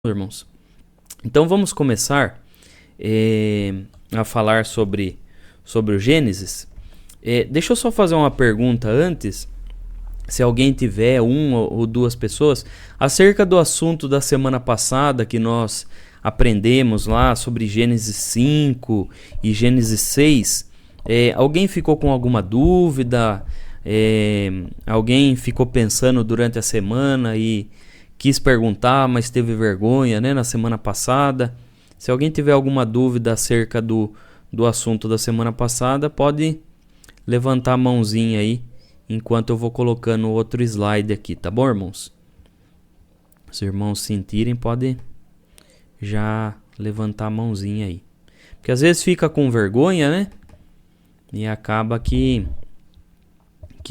irmãos. Então vamos começar a falar sobre o Gênesis. Deixa eu só fazer uma pergunta antes, se alguém tiver, uma ou duas pessoas, acerca do assunto da semana passada que nós aprendemos lá sobre Gênesis 5 e Gênesis 6. Alguém ficou com alguma dúvida? Alguém ficou pensando durante a semana e quis perguntar, mas teve vergonha, né, na semana passada? Se alguém tiver alguma dúvida acerca do assunto da semana passada, pode levantar a mãozinha aí, enquanto eu vou colocando outro slide aqui, tá bom, irmãos? Se os irmãos sentirem, pode já levantar a mãozinha aí. Porque às vezes fica com vergonha, né? E acaba que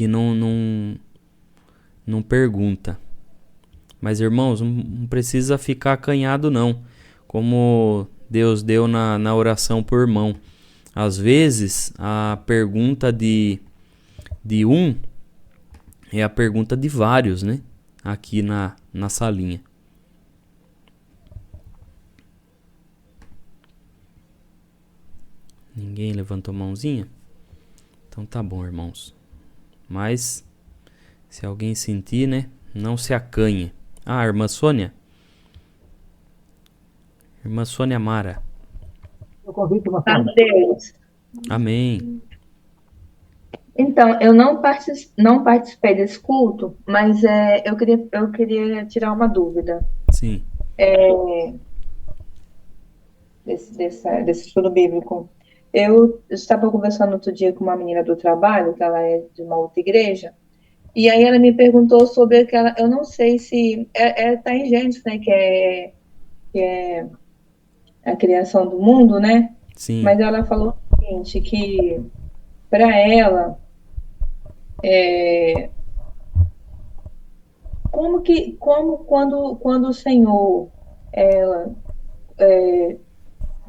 não pergunta. Mas, irmãos, não precisa ficar acanhado, não. Como Deus deu na oração por irmão. Às vezes, a pergunta de um é a pergunta de vários, né? Aqui na salinha. Ninguém levantou a mãozinha? Então tá bom, irmãos. Mas, se alguém sentir, né? Não se acanhe. Irmã Sônia? Irmã Sônia Mara. O convite, uma a forma. Deus. Amém. Então, eu não participei desse culto, mas eu queria tirar uma dúvida Sim. desse estudo bíblico. Eu estava conversando outro dia com uma menina do trabalho, que ela é de uma outra igreja, e aí ela me perguntou sobre aquela, eu não sei se tá em Gênesis, né, que é a criação do mundo, né? Sim. Mas ela falou o seguinte, que para ela quando o Senhor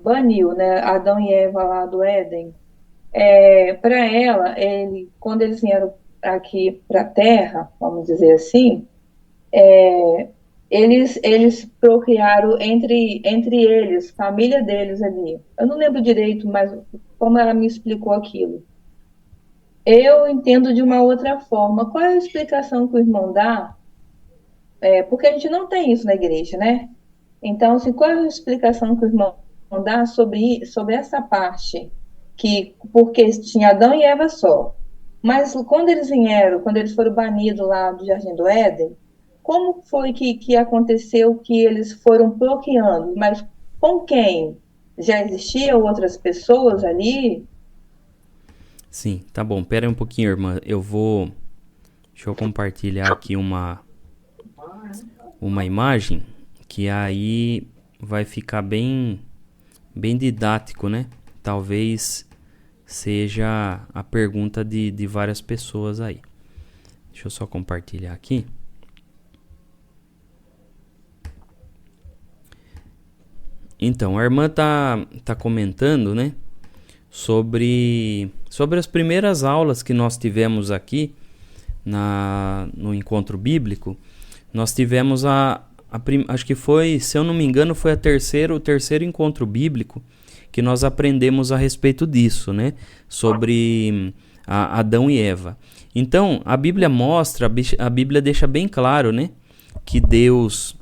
baniu, né, Adão e Eva lá do Éden, para ela, quando eles vieram aqui para a Terra, vamos dizer assim, eles procriaram entre eles, família deles ali. Eu não lembro direito, mas como ela me explicou aquilo. Eu entendo de uma outra forma. Qual é a explicação que o irmão dá? Porque a gente não tem isso na igreja, né? Então, assim, qual é a explicação que o irmão dá sobre essa parte? Porque tinha Adão e Eva só. Mas quando eles foram banidos lá do Jardim do Éden, como foi que aconteceu que eles foram bloqueando? Mas com quem? Já existiam outras pessoas ali? Sim, tá bom. Pera aí um pouquinho, irmã. Deixa eu compartilhar aqui uma imagem que aí vai ficar bem didático, né? Talvez seja a pergunta de várias pessoas aí. Deixa eu só compartilhar aqui. Então, a irmã tá comentando, né? Sobre as primeiras aulas que nós tivemos aqui no encontro bíblico. Nós tivemos acho que foi, se eu não me engano, foi o terceiro encontro bíblico que nós aprendemos a respeito disso, né? Sobre Adão e Eva. Então, a Bíblia a Bíblia deixa bem claro, né? Que Deus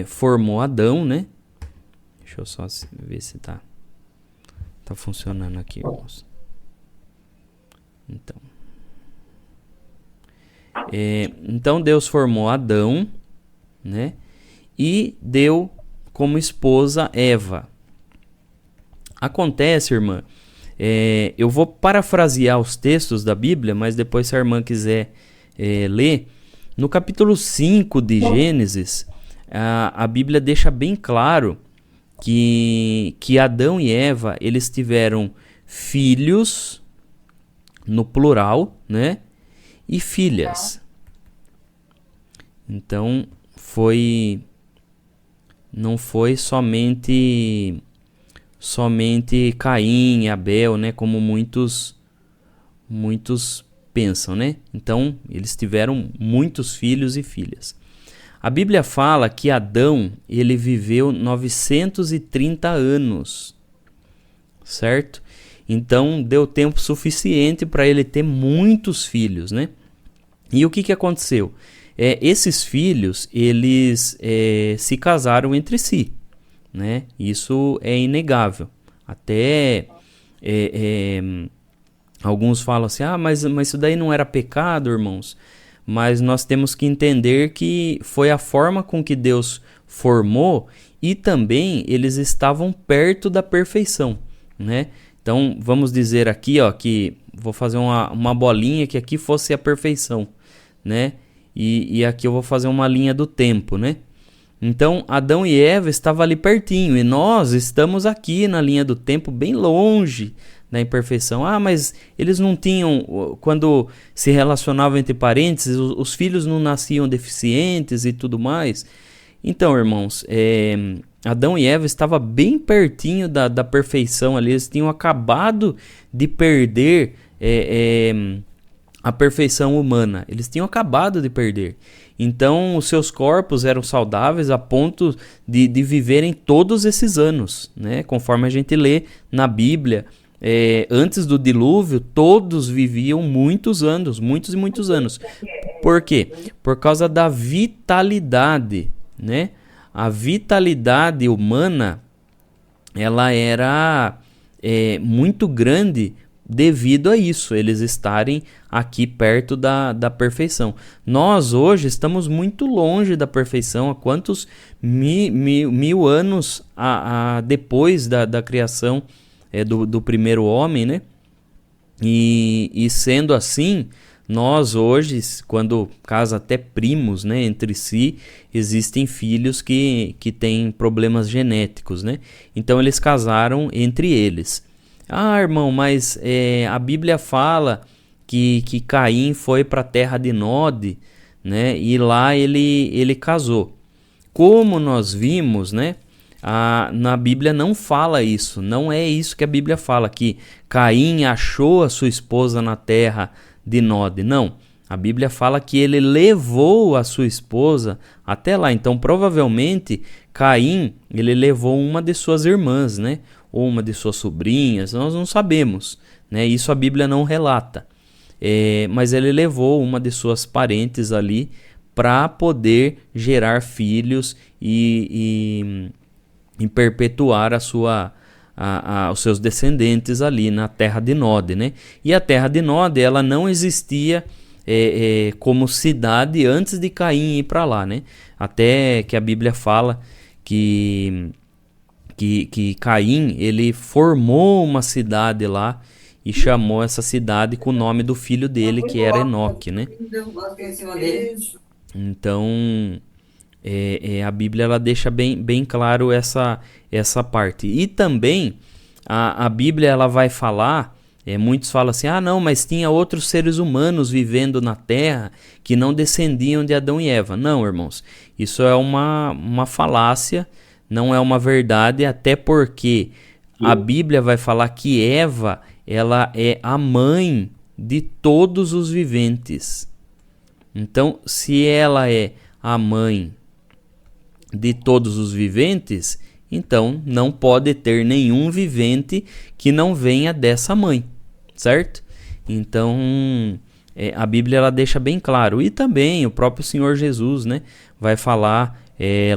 formou Adão, né? Deixa eu só ver se tá funcionando aqui, irmãos. Então Deus formou Adão, né? E deu como esposa Eva. Acontece, irmã, eu vou parafrasear os textos da Bíblia, mas depois, se a irmã quiser ler, no capítulo 5 de Gênesis, a Bíblia deixa bem claro que Adão e Eva, eles tiveram filhos, no plural, né? E filhas. Então, não foi somente Caim e Abel, né? Como muitos pensam, né? Então, eles tiveram muitos filhos e filhas. A Bíblia fala que Adão, ele viveu 930 anos, certo? Então deu tempo suficiente para ele ter muitos filhos, né? E o que aconteceu? Esses filhos, eles se casaram entre si, né? Isso é inegável. Até alguns falam assim, mas isso daí não era pecado, irmãos. Mas nós temos que entender que foi a forma com que Deus formou e também eles estavam perto da perfeição, né? Então vamos dizer aqui, ó, que vou fazer uma bolinha que aqui fosse a perfeição, né? E aqui eu vou fazer uma linha do tempo, né? Então Adão e Eva estavam ali pertinho e nós estamos aqui na linha do tempo bem longe da imperfeição. Mas eles não tinham, quando se relacionavam entre parentes, os filhos não nasciam deficientes e tudo mais. Então, irmãos, Adão e Eva estavam bem pertinho da perfeição ali. Eles tinham acabado de perder a perfeição humana. Eles tinham acabado de perder. Então, os seus corpos eram saudáveis a ponto de viverem todos esses anos, né? Conforme a gente lê na Bíblia, antes do dilúvio, todos viviam muitos anos, muitos e muitos anos. Por quê? Por causa da vitalidade, né? A vitalidade humana, ela era muito grande devido a isso, eles estarem aqui perto da perfeição. Nós hoje estamos muito longe da perfeição. Há quantos mil anos depois da criação do primeiro homem, né? E sendo assim, nós hoje, quando casa até primos, né, entre si, existem filhos que têm problemas genéticos, né? Então eles casaram entre eles. Irmão, mas a Bíblia fala que Caim foi para a terra de Nod, né? E lá ele casou. Como nós vimos, né? Na Bíblia não fala isso, não é isso que a Bíblia fala, que Caim achou a sua esposa na terra de Nod, não. A Bíblia fala que ele levou a sua esposa até lá, então provavelmente Caim, ele levou uma de suas irmãs, né? Ou uma de suas sobrinhas, nós não sabemos, né? Isso a Bíblia não relata, mas ele levou uma de suas parentes ali para poder gerar filhos e perpetuar os seus descendentes ali na terra de Nod, né? E a terra de Nod, ela não existia como cidade antes de Caim ir para lá, né? Até que a Bíblia fala que Caim, ele formou uma cidade lá e chamou essa cidade com o nome do filho dele, que era Enoque, né? Então a Bíblia ela deixa bem claro essa parte. E também a Bíblia ela vai falar, muitos falam assim, não, mas tinha outros seres humanos vivendo na terra que não descendiam de Adão e Eva. Não, irmãos, isso é uma falácia, não é uma verdade, até porque a Bíblia vai falar que Eva, ela é a mãe de todos os viventes. Então, se ela é a mãe de todos os viventes, então não pode ter nenhum vivente que não venha dessa mãe, certo? Então, a Bíblia ela deixa bem claro. E também o próprio Senhor Jesus, né, vai falar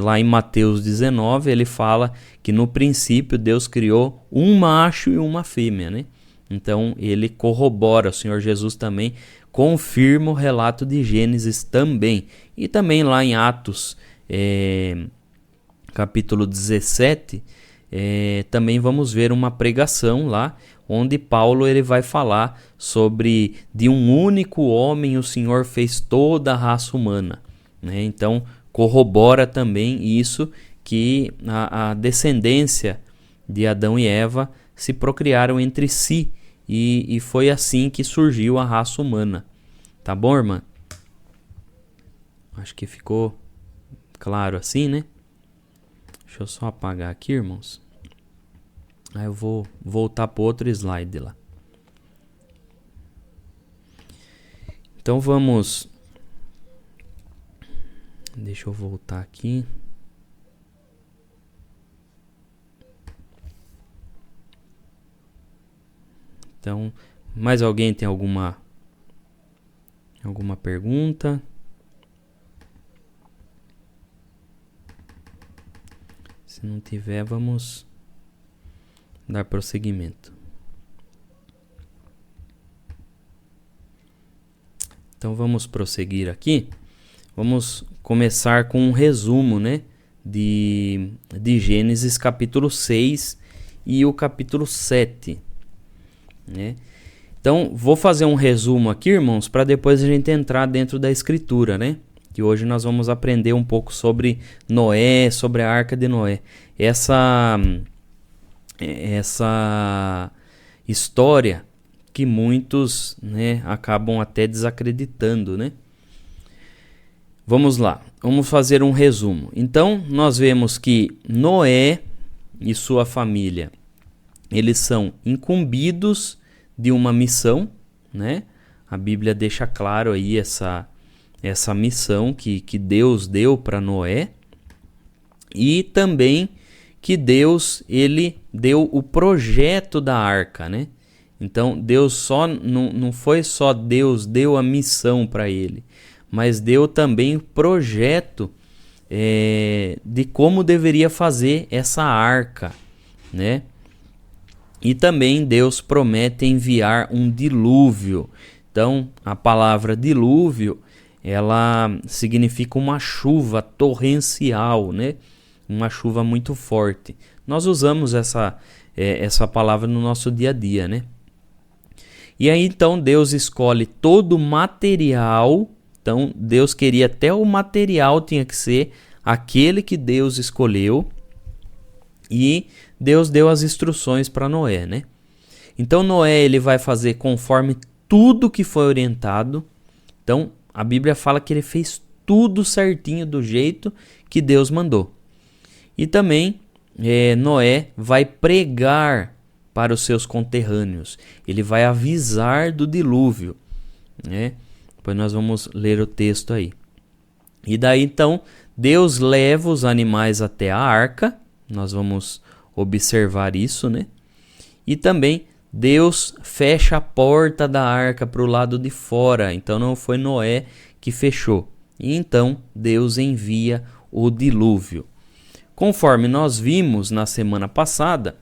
lá em Mateus 19, ele fala que no princípio Deus criou um macho e uma fêmea, né? Então ele corrobora, o Senhor Jesus também confirma o relato de Gênesis também. E também lá em Atos, capítulo 17, também vamos ver uma pregação lá, onde Paulo ele vai falar sobre de um único homem o Senhor fez toda a raça humana, né? Então corrobora também isso, que a descendência de Adão e Eva se procriaram entre si, e foi assim que surgiu a raça humana. Tá bom, irmã? Acho que ficou claro assim, né? Deixa eu só apagar aqui, irmãos. Aí eu vou voltar para outro slide lá. Então vamos Deixa eu voltar aqui. Então, mais alguém tem alguma pergunta? Se não tiver, vamos dar prosseguimento. Então vamos prosseguir aqui. Vamos começar com um resumo, né, de Gênesis capítulo 6 e o capítulo 7. Né? Então, vou fazer um resumo aqui, irmãos, para depois a gente entrar dentro da escritura, né? Que hoje nós vamos aprender um pouco sobre Noé, sobre a Arca de Noé. Essa história que muitos, né, acabam até desacreditando, né? Vamos lá, vamos fazer um resumo. Então, nós vemos que Noé e sua família, eles são incumbidos de uma missão, né? A Bíblia deixa claro aí essa missão que Deus deu para Noé, e também que Deus, ele deu o projeto da arca, né? Então Deus não foi só Deus deu a missão para ele, mas deu também o projeto de como deveria fazer essa arca, né? E também Deus promete enviar um dilúvio. Então, a palavra dilúvio, ela significa uma chuva torrencial, né? Uma chuva muito forte. Nós usamos essa palavra no nosso dia a dia, né? E aí, então, Deus escolhe todo o material. Então, Deus queria até o material tinha que ser aquele que Deus escolheu. E Deus deu as instruções para Noé, né? Então Noé, ele vai fazer conforme tudo que foi orientado. Então a Bíblia fala que ele fez tudo certinho do jeito que Deus mandou. E também Noé vai pregar para os seus conterrâneos. Ele vai avisar do dilúvio, né? Depois nós vamos ler o texto aí. E daí então Deus leva os animais até a arca. Nós vamos observar isso, né? E também Deus fecha a porta da arca para o lado de fora. Então não foi Noé que fechou. E então Deus envia o dilúvio. Conforme nós vimos na semana passada,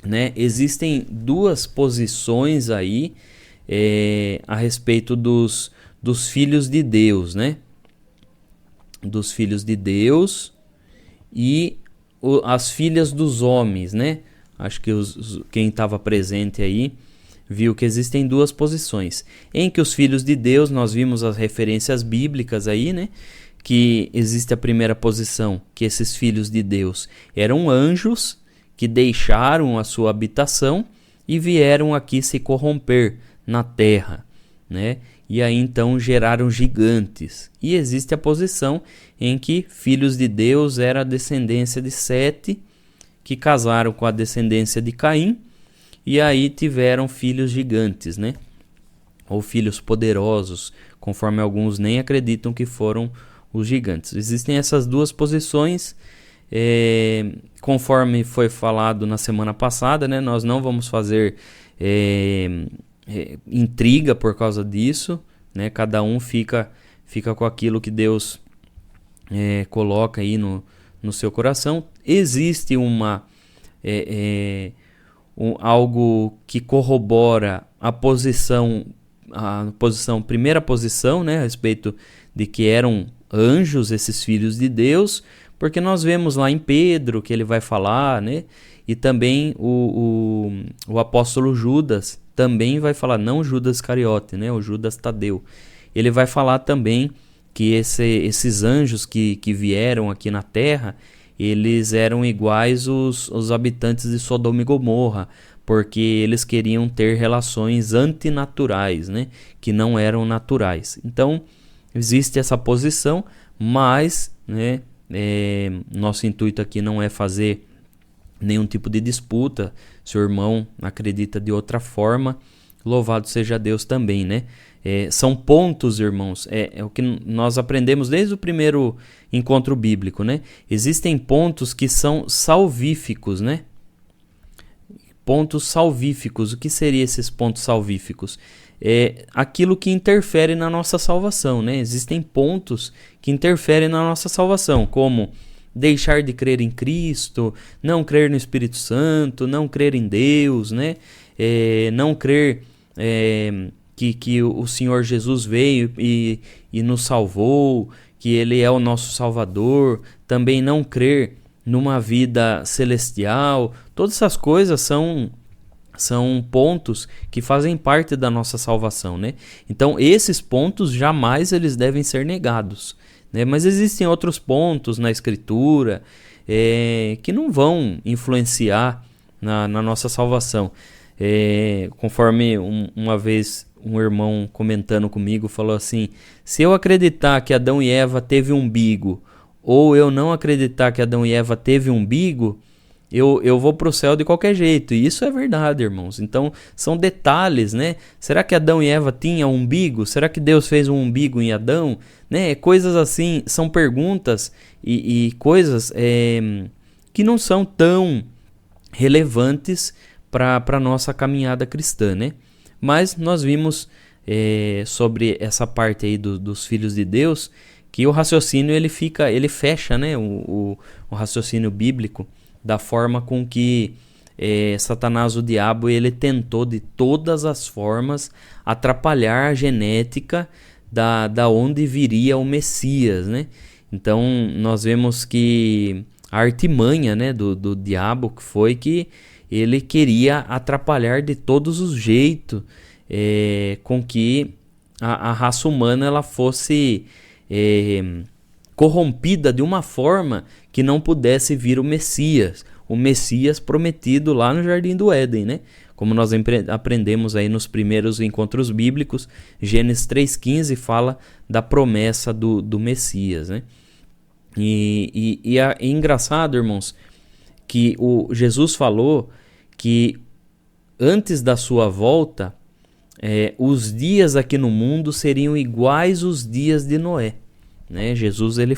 né? Existem duas posições aí a respeito dos filhos de Deus, né? Dos filhos de Deus e as filhas dos homens, né? Acho que quem estava presente aí viu que existem duas posições. Em que os filhos de Deus, nós vimos as referências bíblicas aí, né? Que existe a primeira posição, que esses filhos de Deus eram anjos que deixaram a sua habitação e vieram aqui se corromper na terra, né? E aí então geraram gigantes. E existe a posição em que filhos de Deus era a descendência de Sete, que casaram com a descendência de Caim, e aí tiveram filhos gigantes, né? Ou filhos poderosos, conforme alguns nem acreditam que foram os gigantes. Existem essas duas posições, conforme foi falado na semana passada, né? Nós não vamos fazer intriga por causa disso, né? Cada um fica com aquilo que Deus coloca aí no seu coração. Existe algo que corrobora a primeira posição, né? A respeito de que eram anjos esses filhos de Deus, porque nós vemos lá em Pedro que ele vai falar, né? E também o apóstolo Judas também vai falar, não Judas Iscariote, né? O Judas Tadeu. Ele vai falar também que esses anjos que vieram aqui na terra, eles eram iguais os habitantes de Sodoma e Gomorra, porque eles queriam ter relações antinaturais, né? Que não eram naturais. Então, existe essa posição, mas, né? Nosso intuito aqui não é fazer nenhum tipo de disputa. Se o irmão acredita de outra forma, Louvado seja Deus também, né? São pontos, irmãos, é o que nós aprendemos desde o primeiro encontro bíblico, né? Existem pontos que são salvíficos, né? Pontos salvíficos. O que seriam esses pontos salvíficos? É aquilo que interfere na nossa salvação, né? Existem pontos que interferem na nossa salvação, como deixar de crer em Cristo, não crer no Espírito Santo, não crer em Deus, né? Não crer que o Senhor Jesus veio e nos salvou, que Ele é o nosso Salvador, também não crer numa vida celestial. Todas essas coisas são pontos que fazem parte da nossa salvação, né? Então esses pontos jamais eles devem ser negados, né? Mas existem outros pontos na Escritura que não vão influenciar na nossa salvação. Conforme uma vez um irmão comentando comigo falou assim: se eu acreditar que Adão e Eva teve umbigo, ou eu não acreditar que Adão e Eva teve umbigo, eu vou para o céu de qualquer jeito. E isso é verdade, irmãos. Então são detalhes, né? Será que Adão e Eva tinham umbigo? Será que Deus fez um umbigo em Adão? Né? Coisas assim, são perguntas e coisas que não são tão relevantes para a nossa caminhada cristã, né? Mas nós vimos sobre essa parte aí dos filhos de Deus, que o raciocínio ele fecha, né? O raciocínio bíblico da forma com que Satanás, o diabo, ele tentou de todas as formas atrapalhar a genética da onde viria o Messias, né? Então nós vemos que a artimanha, né, do diabo que foi que ele queria atrapalhar de todos os jeitos com que a raça humana ela fosse corrompida de uma forma que não pudesse vir o Messias prometido lá no Jardim do Éden, né? Como nós aprendemos aí nos primeiros encontros bíblicos, Gênesis 3,15 fala da promessa do Messias, né? E é engraçado, irmãos, que Jesus falou que antes da sua volta, os dias aqui no mundo seriam iguais aos dias de Noé, né? Jesus ele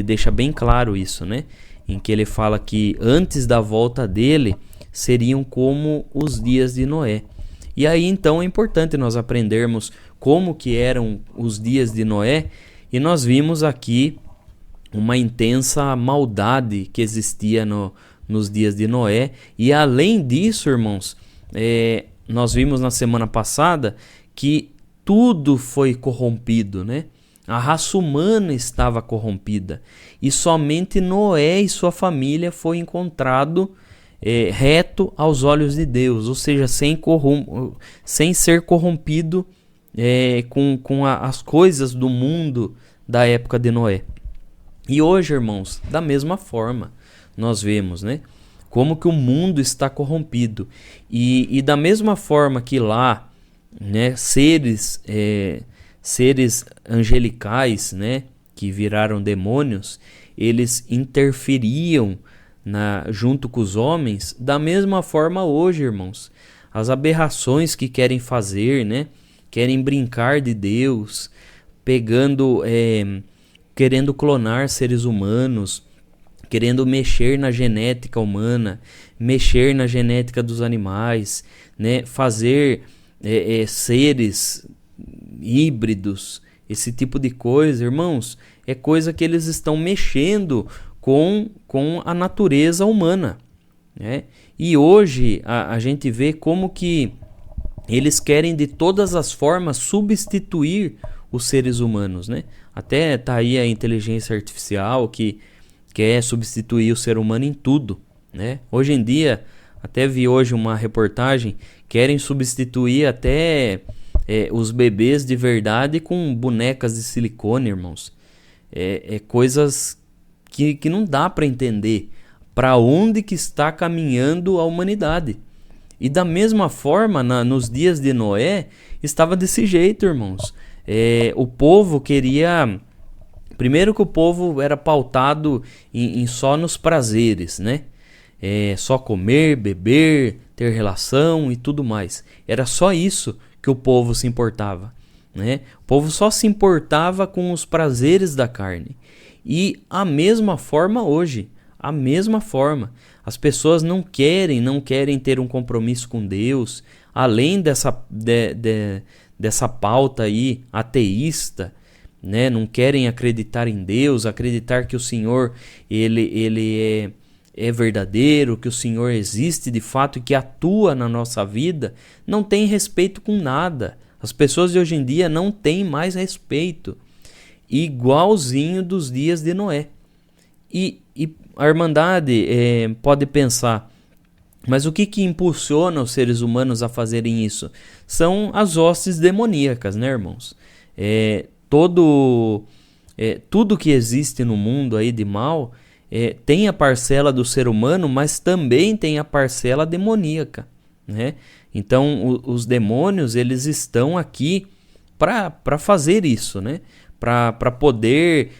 deixa bem claro isso, né? Em que ele fala que antes da volta dele seriam como os dias de Noé. E aí então é importante nós aprendermos como que eram os dias de Noé, e nós vimos aqui uma intensa maldade que existia nos dias de Noé. E além disso, irmãos, nós vimos na semana passada que tudo foi corrompido, né? A raça humana estava corrompida e somente Noé e sua família foi encontrado reto aos olhos de Deus, ou seja, sem ser corrompido com as coisas do mundo da época de Noé. E hoje, irmãos, da mesma forma, nós vemos, né, como que o mundo está corrompido. E da mesma forma que lá, né, seres angelicais, né, que viraram demônios, eles interferiam junto com os homens, da mesma forma hoje, irmãos. As aberrações que querem fazer, né, querem brincar de Deus, querendo clonar seres humanos, querendo mexer na genética humana, mexer na genética dos animais, né, fazer seres híbridos, esse tipo de coisa, irmãos, é coisa que eles estão mexendo com a natureza humana, né? E hoje a gente vê como que eles querem de todas as formas substituir os seres humanos, né? Até tá aí a inteligência artificial que quer substituir o ser humano em tudo, né? Hoje em dia, até vi hoje uma reportagem, querem substituir até os bebês de verdade com bonecas de silicone, irmãos. Coisas que não dá para entender para onde que está caminhando a humanidade. E da mesma forma, nos dias de Noé, estava desse jeito, irmãos. O povo queria... Primeiro que o povo era pautado só nos prazeres, né? só comer, beber, ter relação e tudo mais. Era só isso que o povo se importava, né? O povo só se importava com os prazeres da carne. E a mesma forma hoje, a mesma forma. As pessoas não querem ter um compromisso com Deus, além dessa pauta aí ateísta, né? Não querem acreditar em Deus, acreditar que o Senhor ele é verdadeiro, que o Senhor existe de fato e que atua na nossa vida. Não tem respeito com nada. As pessoas de hoje em dia não têm mais respeito, igualzinho dos dias de Noé. E a Irmandade pode pensar, mas o que impulsiona os seres humanos a fazerem isso? São as hostes demoníacas, né, irmãos? Tudo que existe no mundo aí de mal tem a parcela do ser humano, mas também tem a parcela demoníaca, né? Então os demônios, eles estão aqui para fazer isso, né? Para poder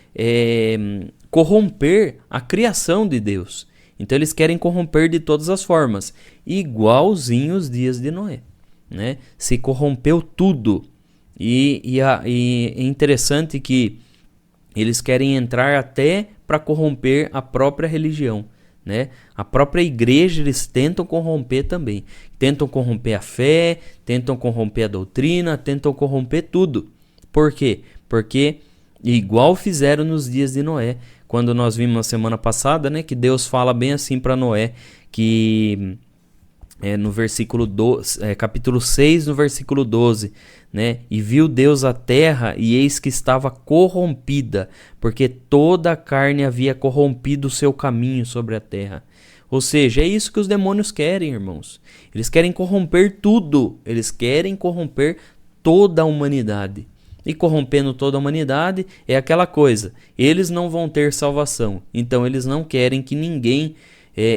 corromper a criação de Deus. Então eles querem corromper de todas as formas, igualzinho os dias de Noé, né? Se corrompeu tudo. E é interessante que eles querem entrar até para corromper a própria religião, né? A própria igreja eles tentam corromper também. Tentam corromper a fé, tentam corromper a doutrina, tentam corromper tudo. Por quê? Porque igual fizeram nos dias de Noé. Quando nós vimos na semana passada, né, que Deus fala bem assim para Noé, que no versículo capítulo 6, no versículo 12, né? E viu Deus a terra, e eis que estava corrompida, porque toda a carne havia corrompido o seu caminho sobre a terra. Ou seja, é isso que os demônios querem, irmãos. Eles querem corromper tudo, eles querem corromper toda a humanidade. E corrompendo toda a humanidade é aquela coisa, eles não vão ter salvação, então eles não querem que ninguém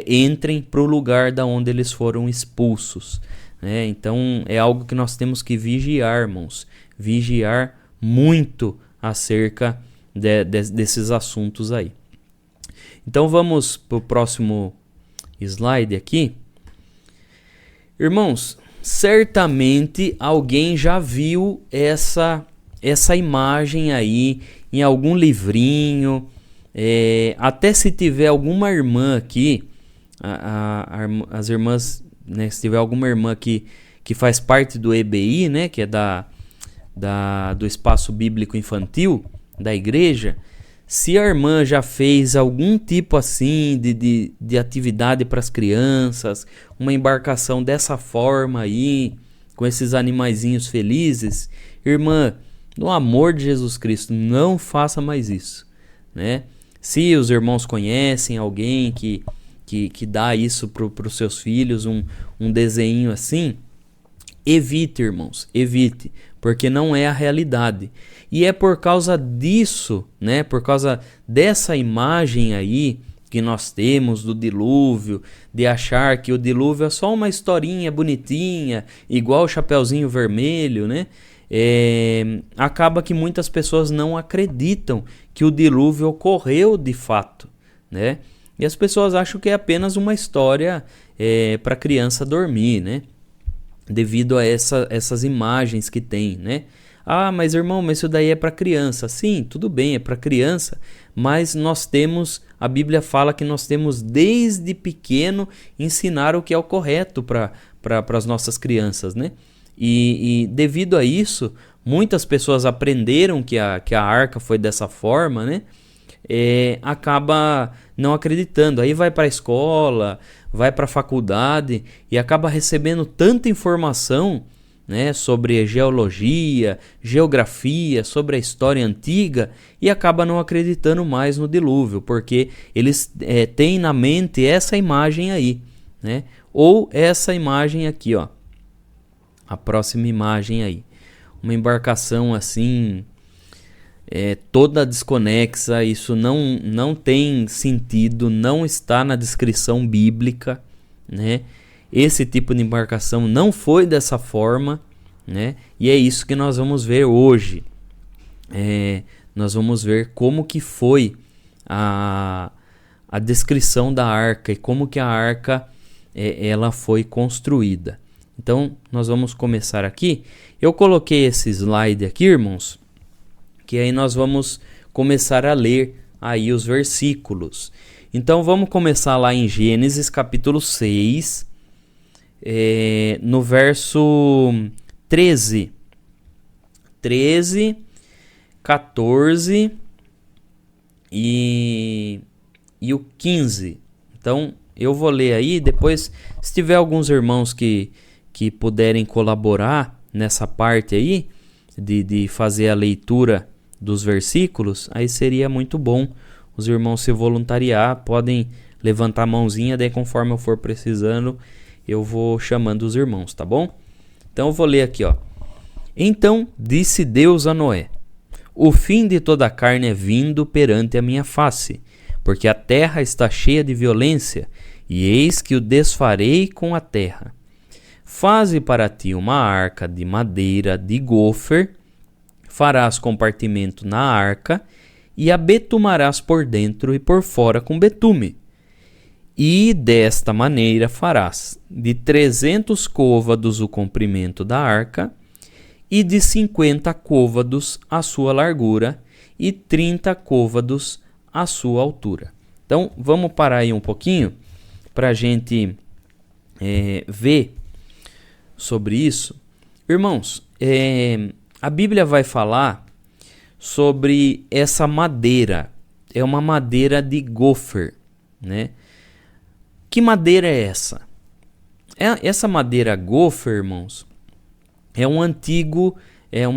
entrem para o lugar da onde eles foram expulsos. Então é algo que nós temos que vigiar, irmãos, vigiar muito acerca desses assuntos aí. Então vamos para o próximo slide aqui. Irmãos, certamente alguém já viu essa imagem aí em algum livrinho, até se tiver alguma irmã aqui, as irmãs, né, se tiver alguma irmã aqui que faz parte do EBI, né, que é do Espaço Bíblico Infantil da igreja, se a irmã já fez algum tipo assim de atividade para as crianças, uma embarcação dessa forma aí, com esses animaizinhos felizes, irmã, no amor de Jesus Cristo, não faça mais isso, né? Se os irmãos conhecem alguém que dá isso para os seus filhos, um desenho assim, evite, irmãos, evite, porque não é a realidade. E é por causa disso, né? Por causa dessa imagem aí que nós temos do dilúvio, de achar que o dilúvio é só uma historinha bonitinha, igual o Chapeuzinho Vermelho, né? Acaba que muitas pessoas não acreditam que o dilúvio ocorreu de fato, né? E as pessoas acham que é apenas uma história para criança dormir, né? Devido a essas imagens que tem, né? Ah, mas irmão, mas isso daí é para criança. Sim, tudo bem, é para criança, mas a Bíblia fala que nós temos desde pequeno ensinar o que é o correto para as nossas crianças, né? E devido a isso, muitas pessoas aprenderam que a arca foi dessa forma, né? Acaba não acreditando. Aí vai para a escola, vai para a faculdade e acaba recebendo tanta informação, né, sobre geologia, geografia, sobre a história antiga e acaba não acreditando mais no dilúvio, porque eles têm na mente essa imagem aí, né? Ou essa imagem aqui, ó. A próxima imagem aí, uma embarcação assim, toda desconexa. Isso não tem sentido, não está na descrição bíblica, né? Esse tipo de embarcação não foi dessa forma, né? E é isso que nós vamos ver hoje. Nós vamos ver como que foi a a descrição da arca e como que a arca ela foi construída. Então, nós vamos começar aqui. Eu coloquei esse slide aqui, irmãos, que aí nós vamos começar a ler aí os versículos. Então, vamos começar lá em Gênesis capítulo 6, no verso 13, 14 e o 15. Então, eu vou ler aí, depois, se tiver alguns irmãos que puderem colaborar nessa parte aí, de fazer a leitura dos versículos, aí seria muito bom os irmãos se voluntariar, podem levantar a mãozinha, daí conforme eu for precisando, eu vou chamando os irmãos, tá bom? Então eu vou ler aqui, ó. Então disse Deus a Noé: o fim de toda a carne é vindo perante a minha face, porque a terra está cheia de violência, e eis que o desfarei com a terra. Faze para ti uma arca de madeira de gofer, farás compartimento na arca, e a betumarás por dentro e por fora com betume. E desta maneira farás de 300 côvados o comprimento da arca, e de 50 côvados a sua largura, e 30 côvados a sua altura. Então, vamos parar aí um pouquinho para a gente ver sobre isso. Irmãos, a Bíblia vai falar sobre essa madeira. É uma madeira de gofer, né? Que madeira é essa? Essa madeira gofer, irmãos, é uma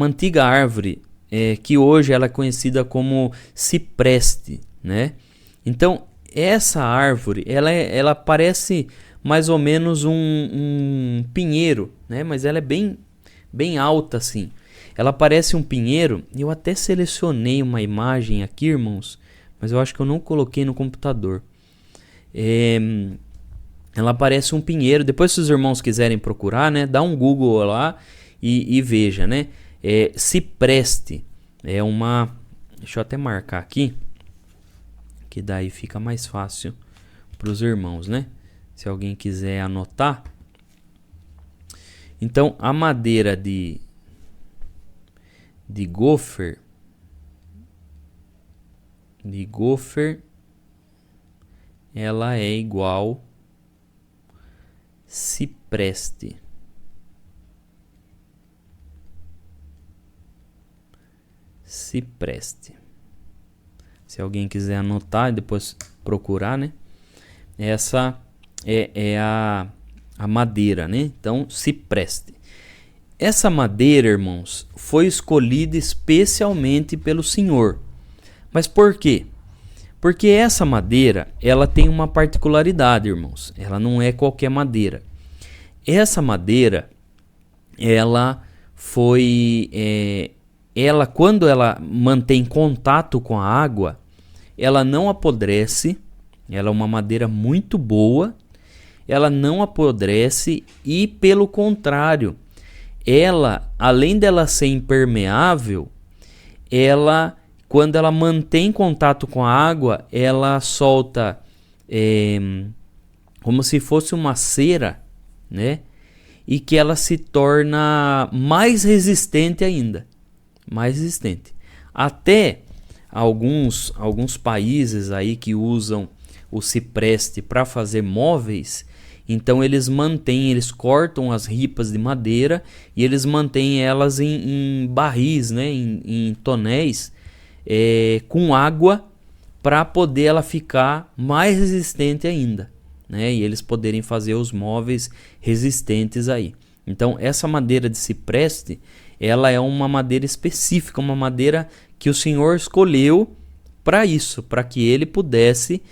antiga árvore que hoje ela é conhecida como cipreste, né? Então, essa árvore, ela parece mais ou menos um pinheiro, né? Mas ela é bem alta assim. Ela parece um pinheiro. Eu até selecionei uma imagem aqui, irmãos, mas eu acho que eu não coloquei no computador. Ela parece um pinheiro. Depois, se os irmãos quiserem procurar, né, dá um Google lá e veja, né? Cipreste é uma... Deixa eu até marcar aqui, que daí fica mais fácil para os irmãos, né? Se alguém quiser anotar. Então, a madeira de gofer, ela é igual cipreste. Cipreste. Se alguém quiser anotar e depois procurar, né? Essa é a madeira, né? Então, cipreste. Essa madeira, irmãos, foi escolhida especialmente pelo Senhor. Mas por quê? Porque essa madeira, ela tem uma particularidade, irmãos. Ela não é qualquer madeira. Essa madeira, ela foi... quando ela mantém contato com a água, ela não apodrece. Ela é uma madeira muito boa. Ela não apodrece e, pelo contrário, ela, além dela ser impermeável, quando ela mantém contato com a água, ela solta como se fosse uma cera, né? E que ela se torna mais resistente ainda. Mais resistente. Até alguns países aí que usam o cipreste para fazer móveis, então eles cortam as ripas de madeira e eles mantêm elas em barris, né, em tonéis, com água, para poder ela ficar mais resistente ainda, né, e eles poderem fazer os móveis resistentes aí. Então essa madeira de cipreste, ela é uma madeira específica, uma madeira que o Senhor escolheu para isso, para que ele pudesse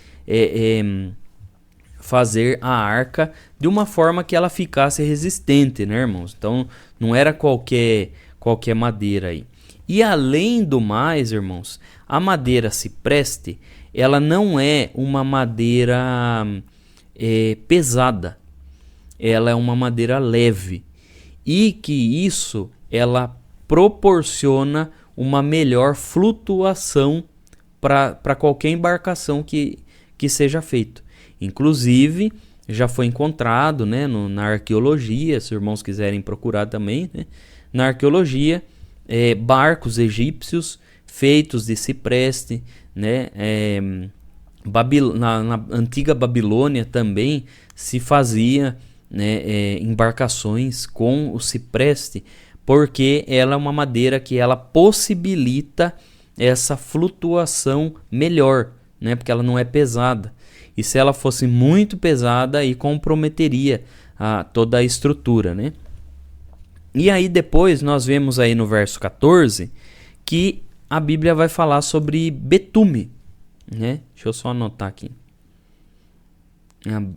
fazer a arca de uma forma que ela ficasse resistente, né, irmãos? Então não era qualquer madeira aí. E além do mais, irmãos, a madeira cipreste, ela não é uma madeira pesada. Ela é uma madeira leve. E que isso, ela proporciona uma melhor flutuação para qualquer embarcação que que seja feito. Inclusive, já foi encontrado, né, na arqueologia, se os irmãos quiserem procurar também, né, na arqueologia, barcos egípcios feitos de cipreste, né, na antiga Babilônia também se fazia, né, embarcações com o cipreste, porque ela é uma madeira que ela possibilita essa flutuação melhor, né, porque ela não é pesada. E se ela fosse muito pesada, aí comprometeria toda a estrutura, né? E aí depois nós vemos aí no verso 14 que a Bíblia vai falar sobre betume, né? Deixa eu só anotar aqui.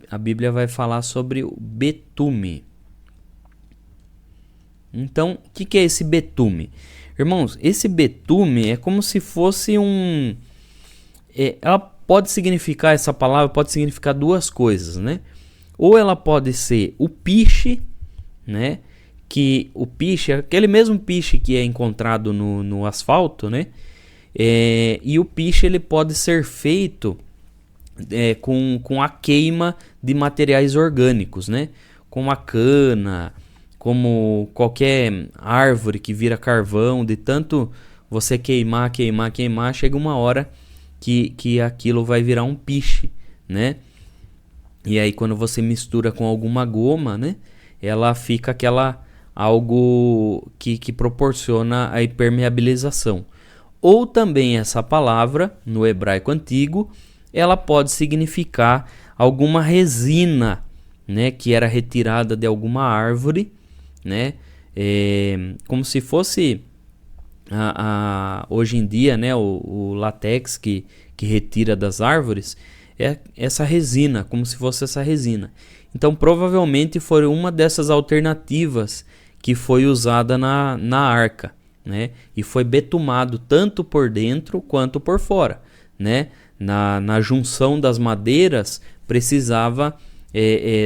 A Bíblia vai falar sobre o betume. Então, o que é esse betume? Irmãos, esse betume é como se fosse ela pode significar, essa palavra pode significar duas coisas, né? Ou ela pode ser o piche, né? Que o piche é aquele mesmo piche que é encontrado no asfalto, né? E o piche ele pode ser feito com a queima de materiais orgânicos, né? Como a cana, como qualquer árvore que vira carvão, de tanto você queimar, chega uma hora que aquilo vai virar um piche, né? E aí quando você mistura com alguma goma, né? Ela fica algo que proporciona a impermeabilização. Ou também essa palavra, no hebraico antigo, ela pode significar alguma resina, né? Que era retirada de alguma árvore, né? Como se fosse hoje em dia, né, o látex que retira das árvores, é essa resina, como se fosse essa resina. Então provavelmente foi uma dessas alternativas que foi usada na arca, né? E foi betumado tanto por dentro quanto por fora, né? Na junção das madeiras precisava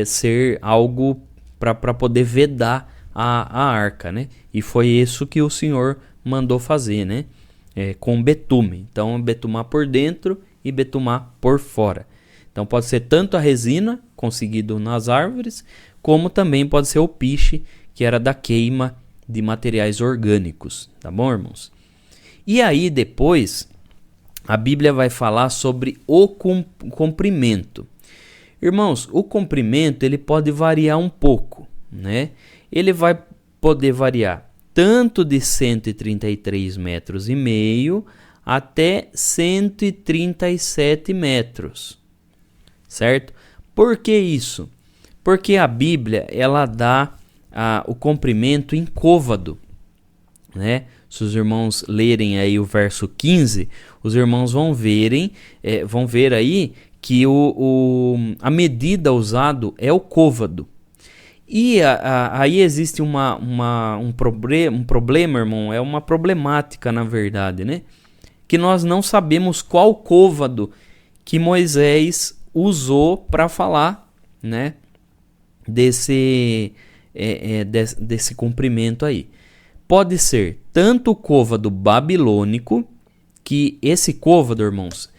ser algo para poder vedar a arca, né? E foi isso que o Senhor mandou fazer, né? Com betume. Então, betumar por dentro e betumar por fora. Então, pode ser tanto a resina conseguido nas árvores, como também pode ser o piche, que era da queima de materiais orgânicos. Tá bom, irmãos? E aí, depois, a Bíblia vai falar sobre o comprimento. Irmãos, o comprimento ele pode variar um pouco, né? Ele vai poder variar tanto de 133,5 metros até 137 metros, certo? Por que isso? Porque a Bíblia ela dá o comprimento em côvado, né? Se os irmãos lerem aí o verso 15, os irmãos vão ver aí que a medida usada é o côvado. E aí existe um problema, irmão, é uma problemática na verdade, né? Que nós não sabemos qual côvado que Moisés usou para falar, né? Desse comprimento aí. Pode ser tanto o côvado babilônico, que esse côvado, irmãos, o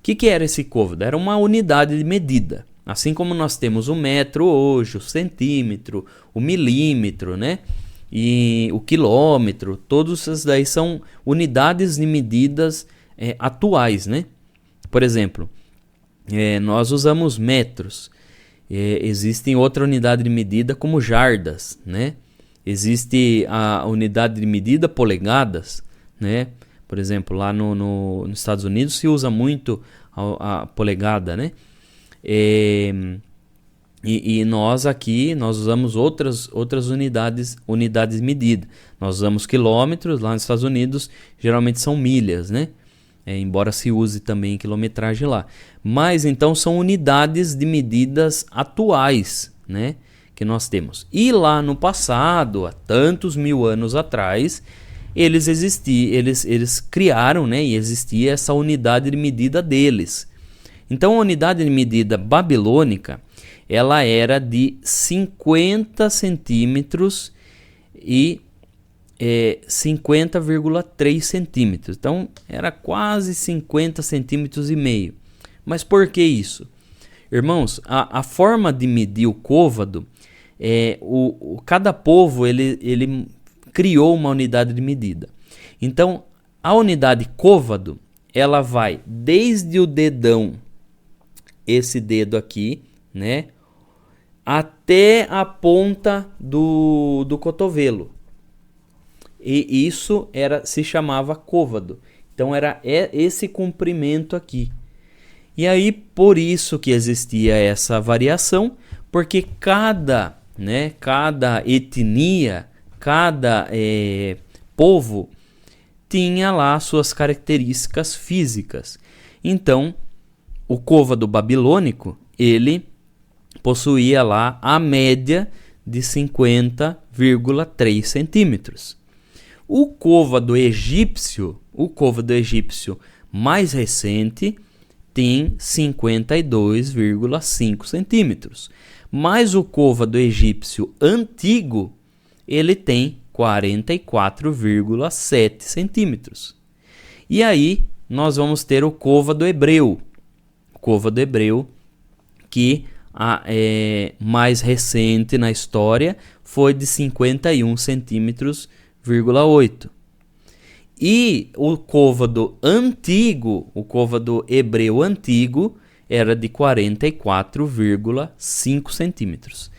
que era esse côvado? Era uma unidade de medida. Assim como nós temos o metro hoje, o centímetro, o milímetro, né? E o quilômetro, todos esses daí são unidades de medidas atuais, né? Por exemplo, nós usamos metros. Existe outra unidade de medida como jardas, né? Existe a unidade de medida polegadas, né? Por exemplo, lá nos Estados Unidos se usa muito a polegada, né? E nós aqui nós usamos outras unidades de medida. Nós usamos quilômetros, lá nos Estados Unidos geralmente são milhas, né? Embora se use também quilometragem lá. Mas então são unidades de medidas atuais, né? Que nós temos. E lá no passado, há tantos mil anos atrás, eles criaram, né? E existia essa unidade de medida deles. Então a unidade de medida babilônica, ela era de 50 centímetros e 50,3 centímetros. Então era quase 50 centímetros e meio. Mas por que isso? Irmãos, a forma de medir o côvado, cada povo ele criou uma unidade de medida. Então, a unidade côvado, ela vai desde o dedão, esse dedo aqui, né, até a ponta do cotovelo. E isso se chamava côvado. Então era esse comprimento aqui. E aí por isso que existia essa variação, porque cada etnia, cada povo tinha lá suas características físicas. Então, o côvado babilônico, ele possuía lá a média de 50,3 centímetros. O côvado egípcio mais recente tem 52,5 centímetros. Mas o côvado egípcio antigo, ele tem 44,7 centímetros. E aí nós vamos ter o côvado hebreu. O côvado hebreu que mais recente na história foi de 51 centímetros, 8. E o côvado antigo, o côvado hebreu antigo, era de 44,5 centímetros.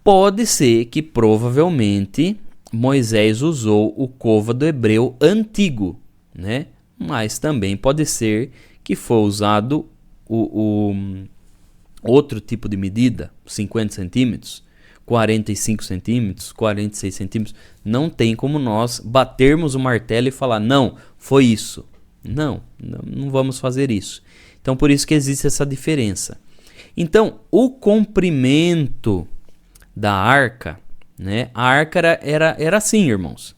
Pode ser que provavelmente Moisés usou o côvado hebreu antigo, né? Mas também pode ser que foi usado o outro tipo de medida, 50 centímetros, 45 centímetros, 46 centímetros. Não tem como nós batermos o martelo e falar, não, foi isso. Não vamos fazer isso. Então, por isso que existe essa diferença. Então, o comprimento da arca, né? A arca era assim, irmãos.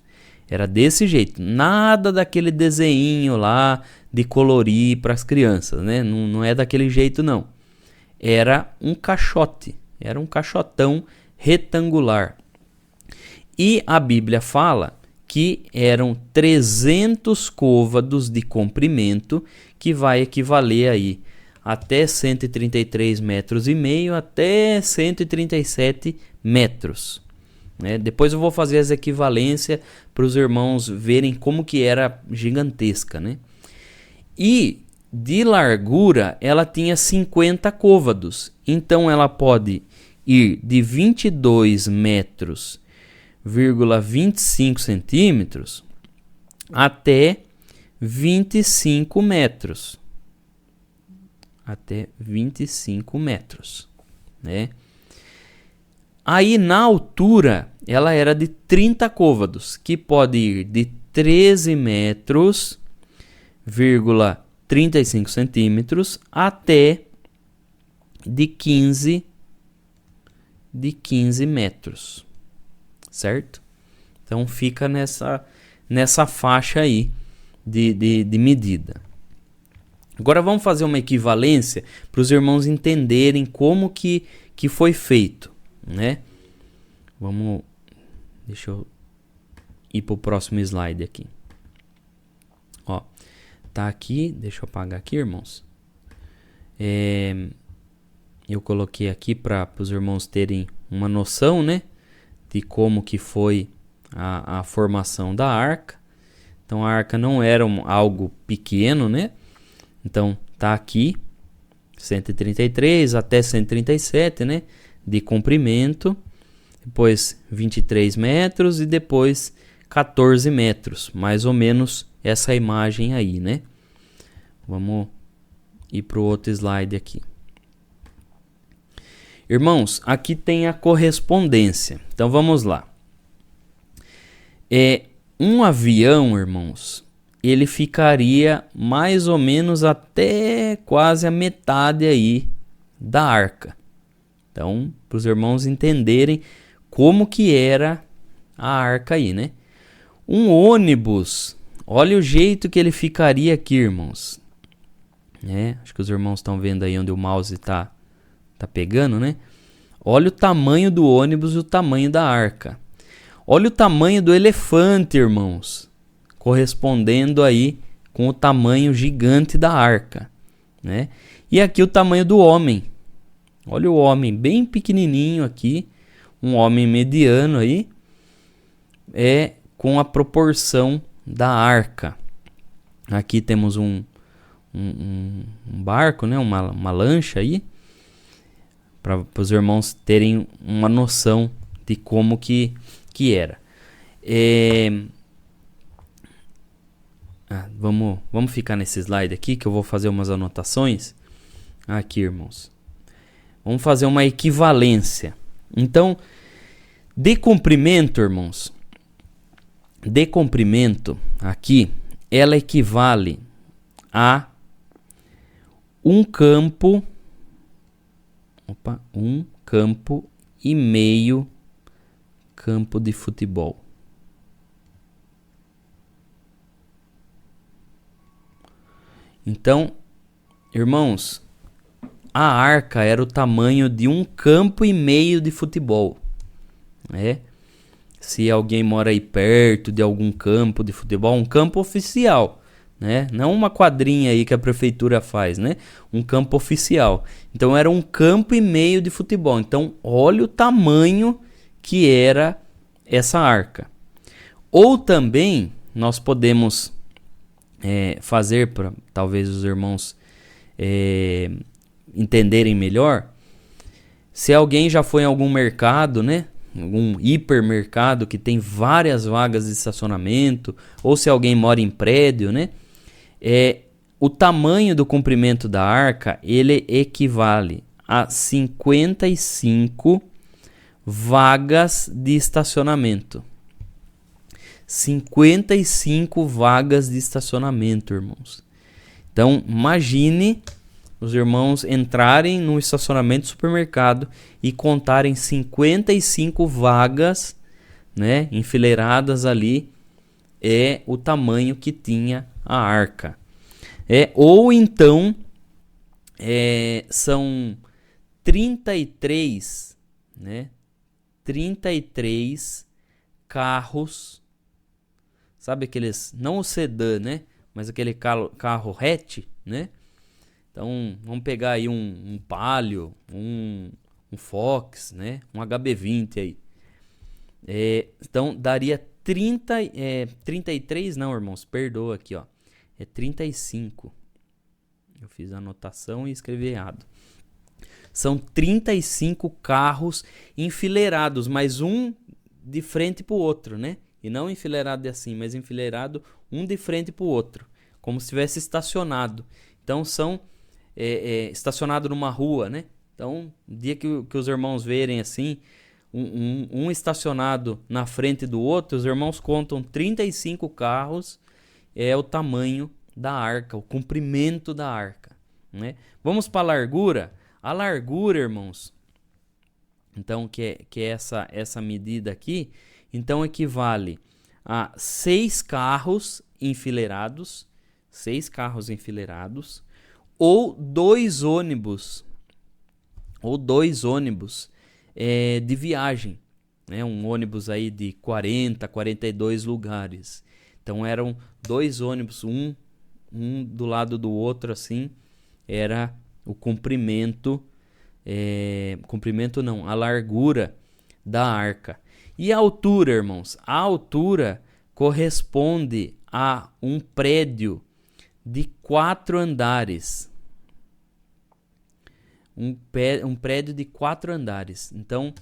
Era desse jeito. Nada daquele desenho lá de colorir para as crianças, né? Não é daquele jeito, não. Era um caixote. Era um caixotão retangular. E a Bíblia fala que eram 300 côvados de comprimento, que vai equivaler aí até 133 metros e meio até 137 metros. Né? Depois eu vou fazer as equivalências para os irmãos verem como que era gigantesca. Né? E de largura ela tinha 50 côvados. Então ela pode ir de 22 metros, 25 centímetros até 25 metros. Até 25 metros, né? Aí na altura ela era de 30 côvados, que pode ir de 13 metros, 35 centímetros até de 15 metros, certo? Então fica nessa faixa aí de medida. Agora vamos fazer uma equivalência para os irmãos entenderem como que foi feito, né? Deixa eu ir para o próximo slide aqui. Ó, tá aqui, deixa eu apagar aqui, irmãos. Eu coloquei aqui para os irmãos terem uma noção, né, de como que foi a formação da arca. Então a arca não era algo pequeno, né? Então tá aqui 133 até 137, né, de comprimento, depois 23 metros e depois 14 metros, mais ou menos essa imagem aí, né? Vamos ir para o outro slide aqui. Irmãos, aqui tem a correspondência. Então vamos lá. Um avião, irmãos, ele ficaria mais ou menos até quase a metade aí da arca. Então, para os irmãos entenderem como que era a arca aí, né? Um ônibus, olha o jeito que ele ficaria aqui, irmãos. Acho que os irmãos estão vendo aí onde o mouse tá pegando, né? Olha o tamanho do ônibus e o tamanho da arca. Olha o tamanho do elefante, irmãos, correspondendo aí com o tamanho gigante da arca. né? E aqui o tamanho do homem. Olha o homem bem pequenininho aqui, um homem mediano aí, com a proporção da arca. Aqui temos um barco, né? Uma lancha aí, para os irmãos terem uma noção de como que era. Vamos ficar nesse slide aqui que eu vou fazer umas anotações. Aqui, irmãos. Vamos fazer uma equivalência. Então, de comprimento, irmãos. De comprimento, aqui, ela equivale a um campo e meio campo de futebol. Então, irmãos, a arca era o tamanho de um campo e meio de futebol, né? Se alguém mora aí perto de algum campo de futebol, um campo oficial, né? Não uma quadrinha aí que a prefeitura faz, né? Um campo oficial. Então era um campo e meio de futebol. Então olha o tamanho que era essa arca. Ou também nós podemos fazer para talvez os irmãos entenderem melhor. Se alguém já foi em algum mercado, né? Algum hipermercado que tem várias vagas de estacionamento, ou se alguém mora em prédio, né? O tamanho do comprimento da arca, ele equivale a 55 vagas de estacionamento. 55 vagas de estacionamento, irmãos. Então, imagine os irmãos entrarem no estacionamento do supermercado e contarem 55 vagas, né, enfileiradas ali, o tamanho que tinha a arca. Ou então, são 33, né, 33 carros, sabe aqueles, não o sedã, né, mas aquele carro hatch, né? Então, vamos pegar aí um Palio, um Fox, né? Um HB20 aí. Então, daria 33, não, irmãos, perdoa aqui, ó. 35. Eu fiz a anotação e escrevi errado. São 35 carros enfileirados, mas um de frente pro outro, né? E não enfileirado assim, mas enfileirado um de frente pro outro, como se tivesse estacionado. Então, são estacionado numa rua, né? Então, no dia que os irmãos verem assim, um estacionado na frente do outro, os irmãos contam 35 carros, é o tamanho da arca, o comprimento da arca, né? Vamos para a largura. A largura, irmãos, então, que é essa medida aqui, então equivale a 6 carros enfileirados, ou 2 ônibus, de viagem, né? Um ônibus aí de 40, 42 lugares. Então eram 2 ônibus, um do lado do outro, assim, era o comprimento, a largura da arca. E a altura, irmãos? A altura corresponde a um prédio de 4 andares. Um prédio de 4 andares. Então,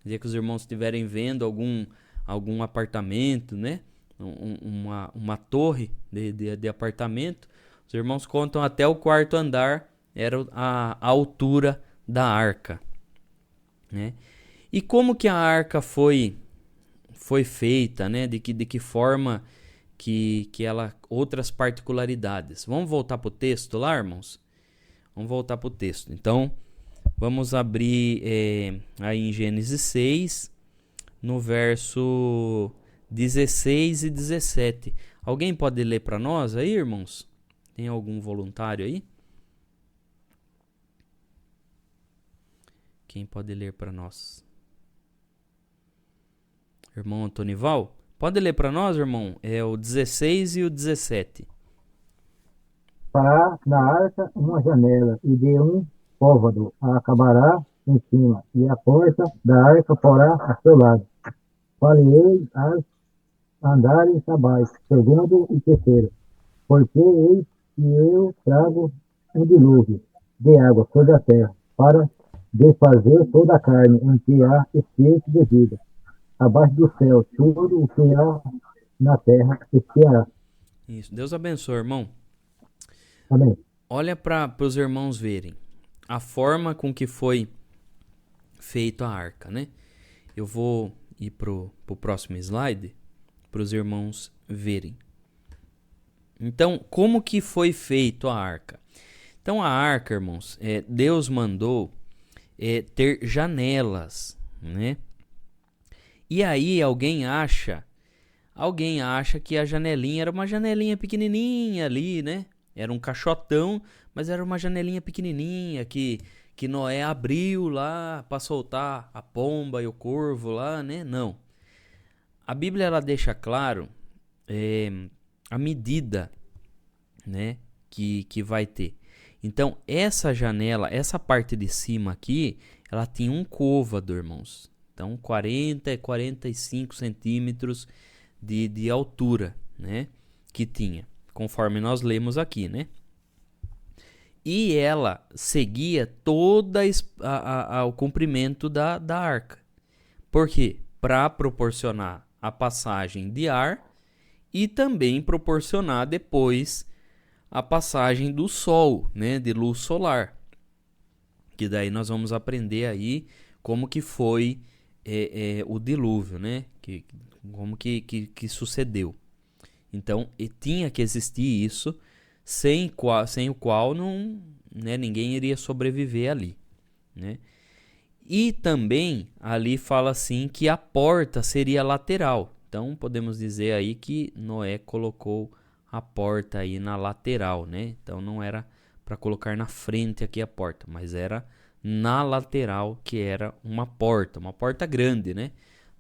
dia que os irmãos estiverem vendo algum apartamento, né? Uma torre de apartamento, os irmãos contam até o 4º andar, era a altura da arca, né? E como que a arca foi feita, né? De que forma que ela, outras particularidades. Vamos voltar para o texto lá, irmãos? Vamos voltar para o texto. Então, vamos abrir aí em Gênesis 6, no verso 16 e 17. Alguém pode ler para nós aí, irmãos? Tem algum voluntário aí? Quem pode ler para nós? Irmão Antonival? Pode ler para nós, irmão? É o 16 e o 17. fará na arca uma janela, e de um côvado a acabará em cima, e a porta da arca porá a seu lado. Falei as andares abaixo, segundo e terceiro, porque eis que eu trago um dilúvio de água sobre a terra, para desfazer toda a carne em que há espírito de vida. Abaixo do céu, tudo o que há na terra espirrará. Isso. Deus abençoe, irmão. Amém. Olha para os irmãos verem a forma com que foi feito a arca, né? Eu vou ir pro próximo slide para os irmãos verem. Então, como que foi feito a arca? Então, a arca, irmãos, Deus mandou ter janelas, né? E aí alguém acha que a janelinha era uma janelinha pequenininha ali, né? Era um caixotão, mas era uma janelinha pequenininha que Noé abriu lá para soltar a pomba e o corvo lá, né? Não. A Bíblia ela deixa claro a medida, né, que vai ter. Então, essa janela, essa parte de cima aqui, ela tinha um côvado, irmãos. Então, 40 e 45 centímetros de altura, né, que tinha, conforme nós lemos aqui, né. E ela seguia todo o comprimento da arca. Por quê? Para proporcionar a passagem de ar e também proporcionar depois a passagem do sol, né, de luz solar. Que daí nós vamos aprender aí como que foi o dilúvio, né, como que sucedeu. Então, tinha que existir isso, sem o qual não, né, ninguém iria sobreviver ali, né? E também ali fala assim que a porta seria lateral. Então podemos dizer aí que Noé colocou a porta aí na lateral, né? Então não era para colocar na frente aqui a porta, mas era na lateral, que era uma porta grande, né?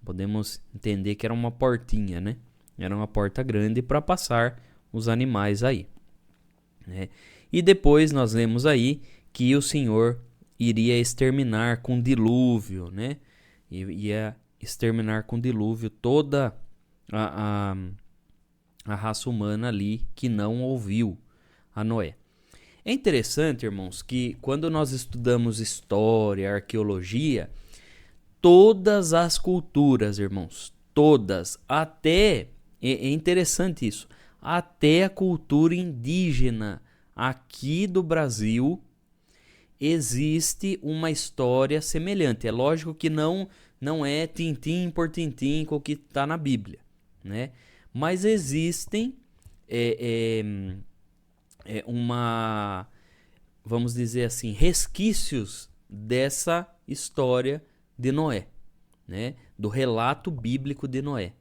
Podemos entender que era uma portinha, né? Era uma porta grande para passar os animais aí, né? E depois nós lemos aí que o Senhor iria exterminar com dilúvio, né? Ia exterminar com dilúvio toda a raça humana ali que não ouviu a Noé. É interessante, irmãos, que quando nós estudamos história, arqueologia, todas as culturas, irmãos, todas, até, é interessante isso, até a cultura indígena aqui do Brasil, existe uma história semelhante. É lógico que não é tintim por tintim com o que está na Bíblia, né? Mas existem vamos dizer assim, resquícios dessa história de Noé, né? Do relato bíblico de Noé.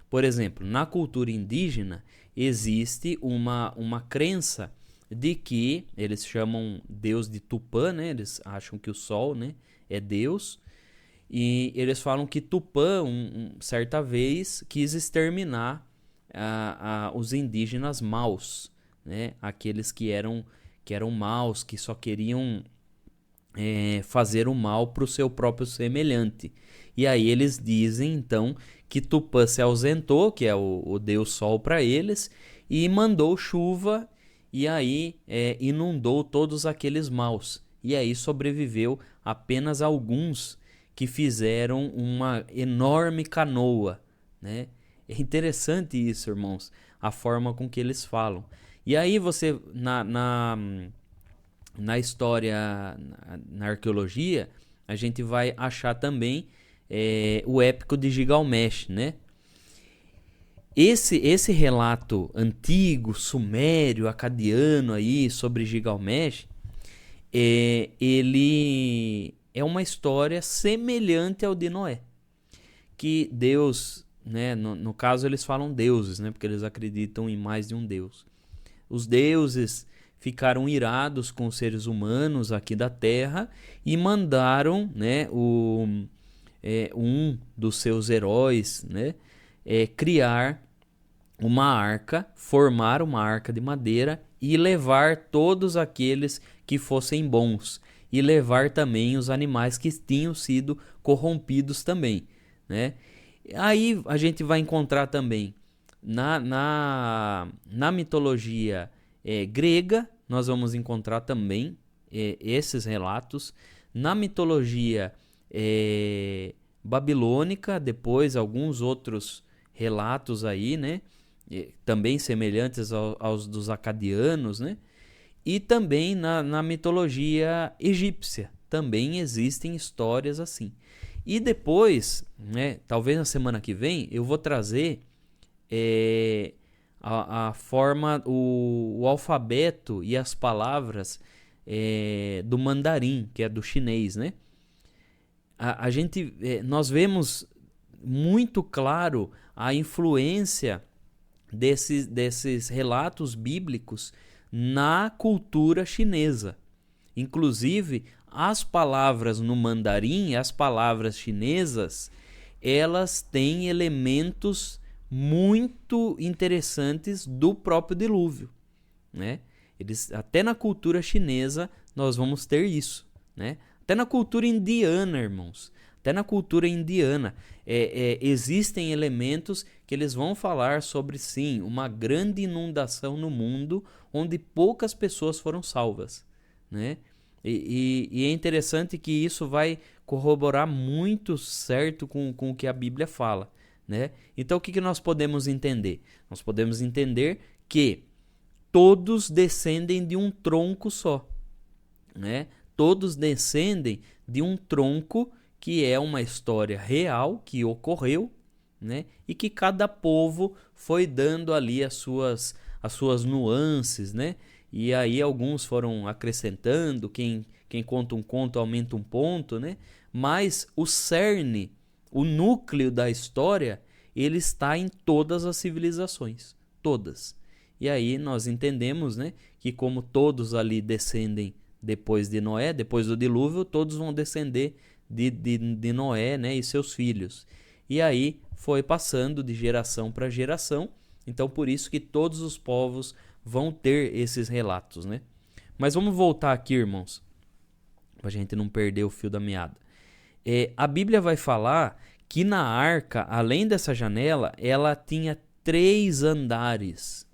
Por exemplo, na cultura indígena existe uma crença de que eles chamam Deus de Tupã, né? Eles acham que o sol, né, é Deus. E eles falam que Tupã, certa vez, quis exterminar os indígenas maus, né? Aqueles que eram maus, que só queriam fazer o mal para o seu próprio semelhante. E aí eles dizem, então, que Tupã se ausentou, que é o Deus Sol para eles, e mandou chuva. E aí inundou todos aqueles maus. E aí sobreviveu apenas alguns que fizeram uma enorme canoa, né? É interessante isso, irmãos, a forma com que eles falam. E aí você, na história, na arqueologia, a gente vai achar também o épico de Gilgamesh, né? Esse relato antigo, sumério, acadiano aí sobre Gilgamesh, ele é uma história semelhante ao de Noé, que Deus, né, no caso eles falam deuses, né, porque eles acreditam em mais de um deus. Os deuses ficaram irados com os seres humanos aqui da Terra e mandaram, né, um dos seus heróis, né, criar uma arca, formar uma arca de madeira e levar todos aqueles que fossem bons, e levar também os animais que tinham sido corrompidos também, né? Aí a gente vai encontrar também na mitologia grega, nós vamos encontrar também esses relatos. Na mitologia babilônica, depois alguns outros relatos aí, né? Também semelhantes aos dos acadianos, né? E também na mitologia egípcia também existem histórias assim. E depois, né, talvez na semana que vem, eu vou trazer a forma, o alfabeto e as palavras do mandarim, que é do chinês, né? Nós vemos muito claro a influência desses relatos bíblicos na cultura chinesa. Inclusive, as palavras no mandarim, as palavras chinesas, elas têm elementos muito interessantes do próprio dilúvio, né? Até na cultura chinesa nós vamos ter isso, né? Até na cultura indiana, irmãos. Até na cultura indiana existem elementos que eles vão falar sobre, sim, uma grande inundação no mundo onde poucas pessoas foram salvas, né? E é interessante que isso vai corroborar muito certo com o que a Bíblia fala, né? Então o que nós podemos entender? Nós podemos entender que todos descendem de um tronco só, né? Todos descendem de um tronco que é uma história real que ocorreu, né? E que cada povo foi dando ali as suas nuances, né? E aí alguns foram acrescentando, quem conta um conto aumenta um ponto, né? Mas o cerne, o núcleo da história, ele está em todas as civilizações, todas. E aí nós entendemos, né, que como todos ali descendem depois de Noé, depois do dilúvio, todos vão descender de Noé, né, e seus filhos. E aí foi passando de geração para geração. Então por isso que todos os povos vão ter esses relatos, né? Mas vamos voltar aqui, irmãos, para a gente não perder o fio da meada. A Bíblia vai falar que na arca, além dessa janela, ela tinha 3 andares.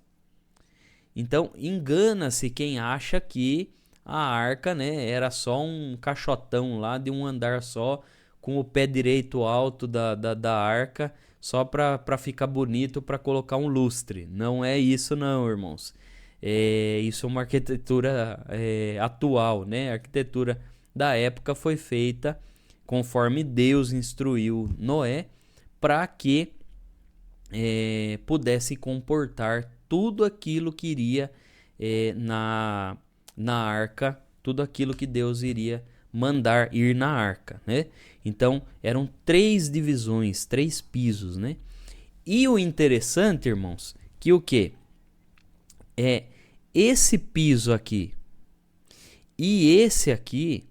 Então engana-se quem acha que a arca, né, era só um caixotão lá de um andar só, com o pé direito alto da arca, só para ficar bonito, para colocar um lustre. Não é isso não, irmãos. Isso é uma arquitetura atual, né? A arquitetura da época foi feita conforme Deus instruiu Noé, para que pudesse comportar tudo aquilo que iria na arca, tudo aquilo que Deus iria mandar ir na arca, né? Então eram 3 divisões, 3 pisos, né? E o interessante, irmãos, que o que esse piso aqui e esse aqui,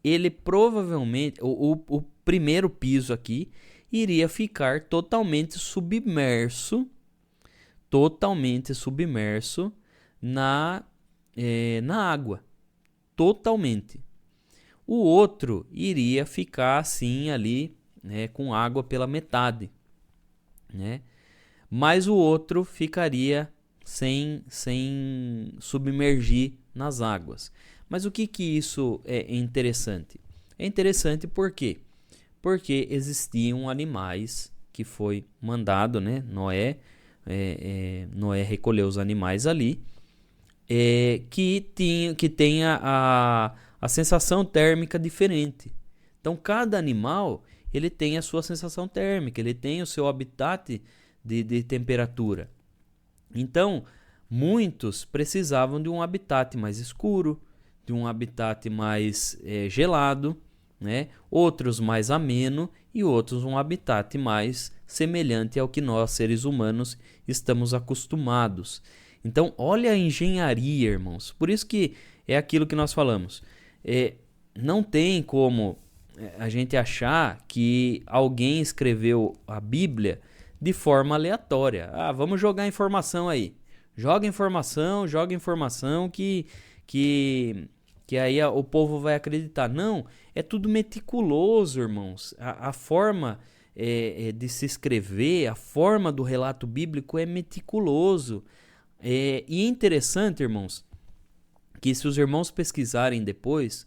ele provavelmente, o primeiro piso aqui iria ficar totalmente submerso na água, totalmente. O outro iria ficar assim ali, né, com água pela metade, né? Mas o outro ficaria sem submergir nas águas. Mas o que isso é interessante? É interessante por quê? Porque existiam animais que foi mandado, né? Noé recolheu os animais ali, que tenha a sensação térmica diferente. Então cada animal ele tem a sua sensação térmica, ele tem o seu habitat de temperatura. Então muitos precisavam de um habitat mais escuro, de um habitat mais gelado, né? Outros mais ameno e outros um habitat mais semelhante ao que nós seres humanos estamos acostumados. Então olha a engenharia, irmãos. Por isso que é aquilo que nós falamos. Não tem como a gente achar que alguém escreveu a Bíblia de forma aleatória. Vamos jogar informação aí. Joga informação que aí o povo vai acreditar. Não, é tudo meticuloso, irmãos. A forma de se escrever, a forma do relato bíblico é meticuloso. E é interessante, irmãos, que se os irmãos pesquisarem depois,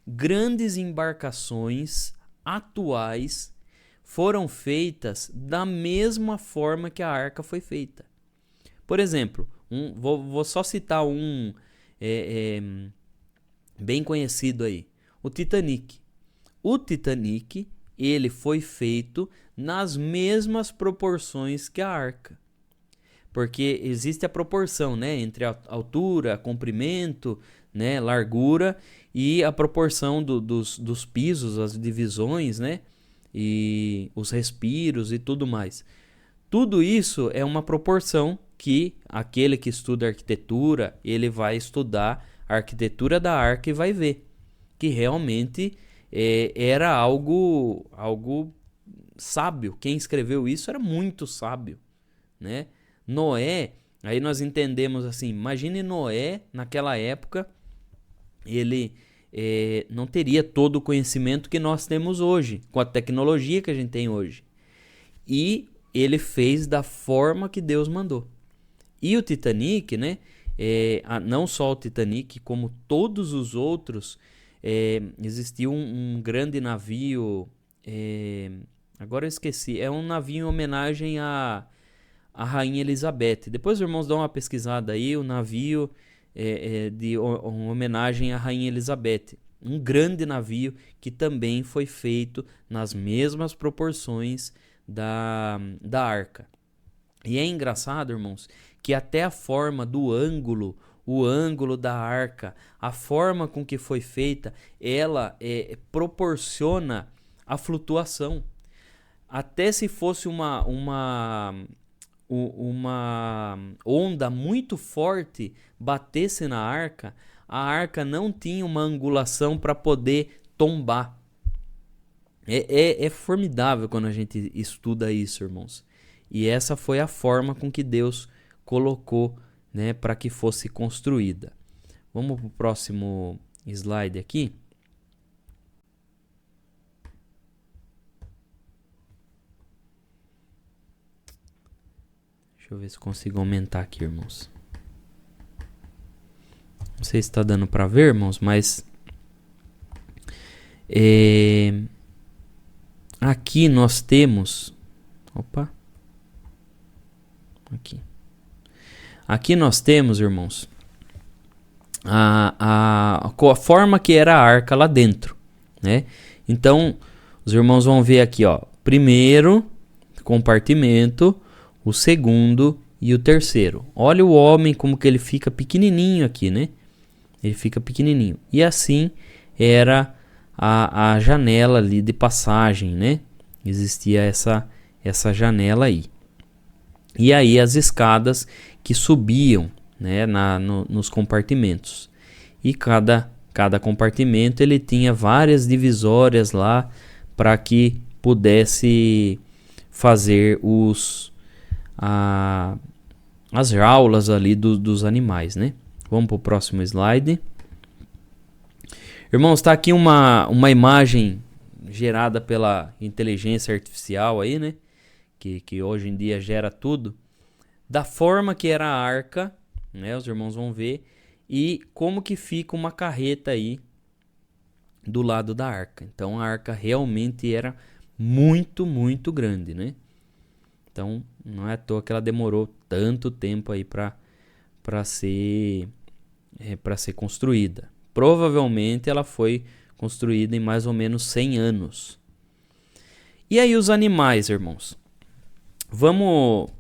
grandes embarcações atuais foram feitas da mesma forma que a arca foi feita. Por exemplo, vou só citar um bem conhecido aí, o Titanic. O Titanic, ele foi feito nas mesmas proporções que a arca. Porque existe a proporção, né, entre a altura, comprimento, né, largura e a proporção dos pisos, as divisões, né, e os respiros e tudo mais. Tudo isso é uma proporção que aquele que estuda arquitetura, ele vai estudar a arquitetura da arca e vai ver que realmente era algo sábio. Quem escreveu isso era muito sábio, né? Noé, aí nós entendemos assim, imagine Noé naquela época, ele não teria todo o conhecimento que nós temos hoje, com a tecnologia que a gente tem hoje. E ele fez da forma que Deus mandou. E o Titanic, né? Não só o Titanic, como todos os outros, existia um grande navio, agora eu esqueci, é um navio em homenagem à Rainha Elizabeth. Depois os irmãos dão uma pesquisada aí, o navio de homenagem à Rainha Elizabeth. Um grande navio que também foi feito nas mesmas proporções da arca. E é engraçado, irmãos, que até a forma do ângulo, o ângulo da arca, a forma com que foi feita, ela proporciona a flutuação. Até se fosse uma onda muito forte batesse na arca, a arca não tinha uma angulação para poder tombar. É formidável quando a gente estuda isso, irmãos. E essa foi a forma com que Deus colocou, né, para que fosse construída. Vamos para o próximo slide aqui. Deixa eu ver se consigo aumentar aqui, irmãos. Não sei se está dando para ver, irmãos, mas aqui nós temos... Opa! Aqui nós temos, irmãos, a forma que era a arca lá dentro, né? Então, os irmãos vão ver aqui, ó, primeiro compartimento, o segundo e o terceiro. Olha o homem como que ele fica pequenininho aqui, né? Ele fica pequenininho. E assim era a janela ali de passagem, né? Existia essa janela aí. E aí as escadas que subiam, né, nos compartimentos. E cada compartimento ele tinha várias divisórias lá para que pudesse fazer as jaulas ali dos animais, né? Vamos para o próximo slide. Irmãos, está aqui uma imagem gerada pela inteligência artificial aí, né? Que hoje em dia gera tudo, da forma que era a arca, né? Os irmãos vão ver, e como que fica uma carreta aí do lado da arca. Então a arca realmente era muito, muito grande, né? Então não é à toa que ela demorou tanto tempo aí para ser construída. Provavelmente ela foi construída em mais ou menos 100 anos. E aí os animais, irmãos? Vamos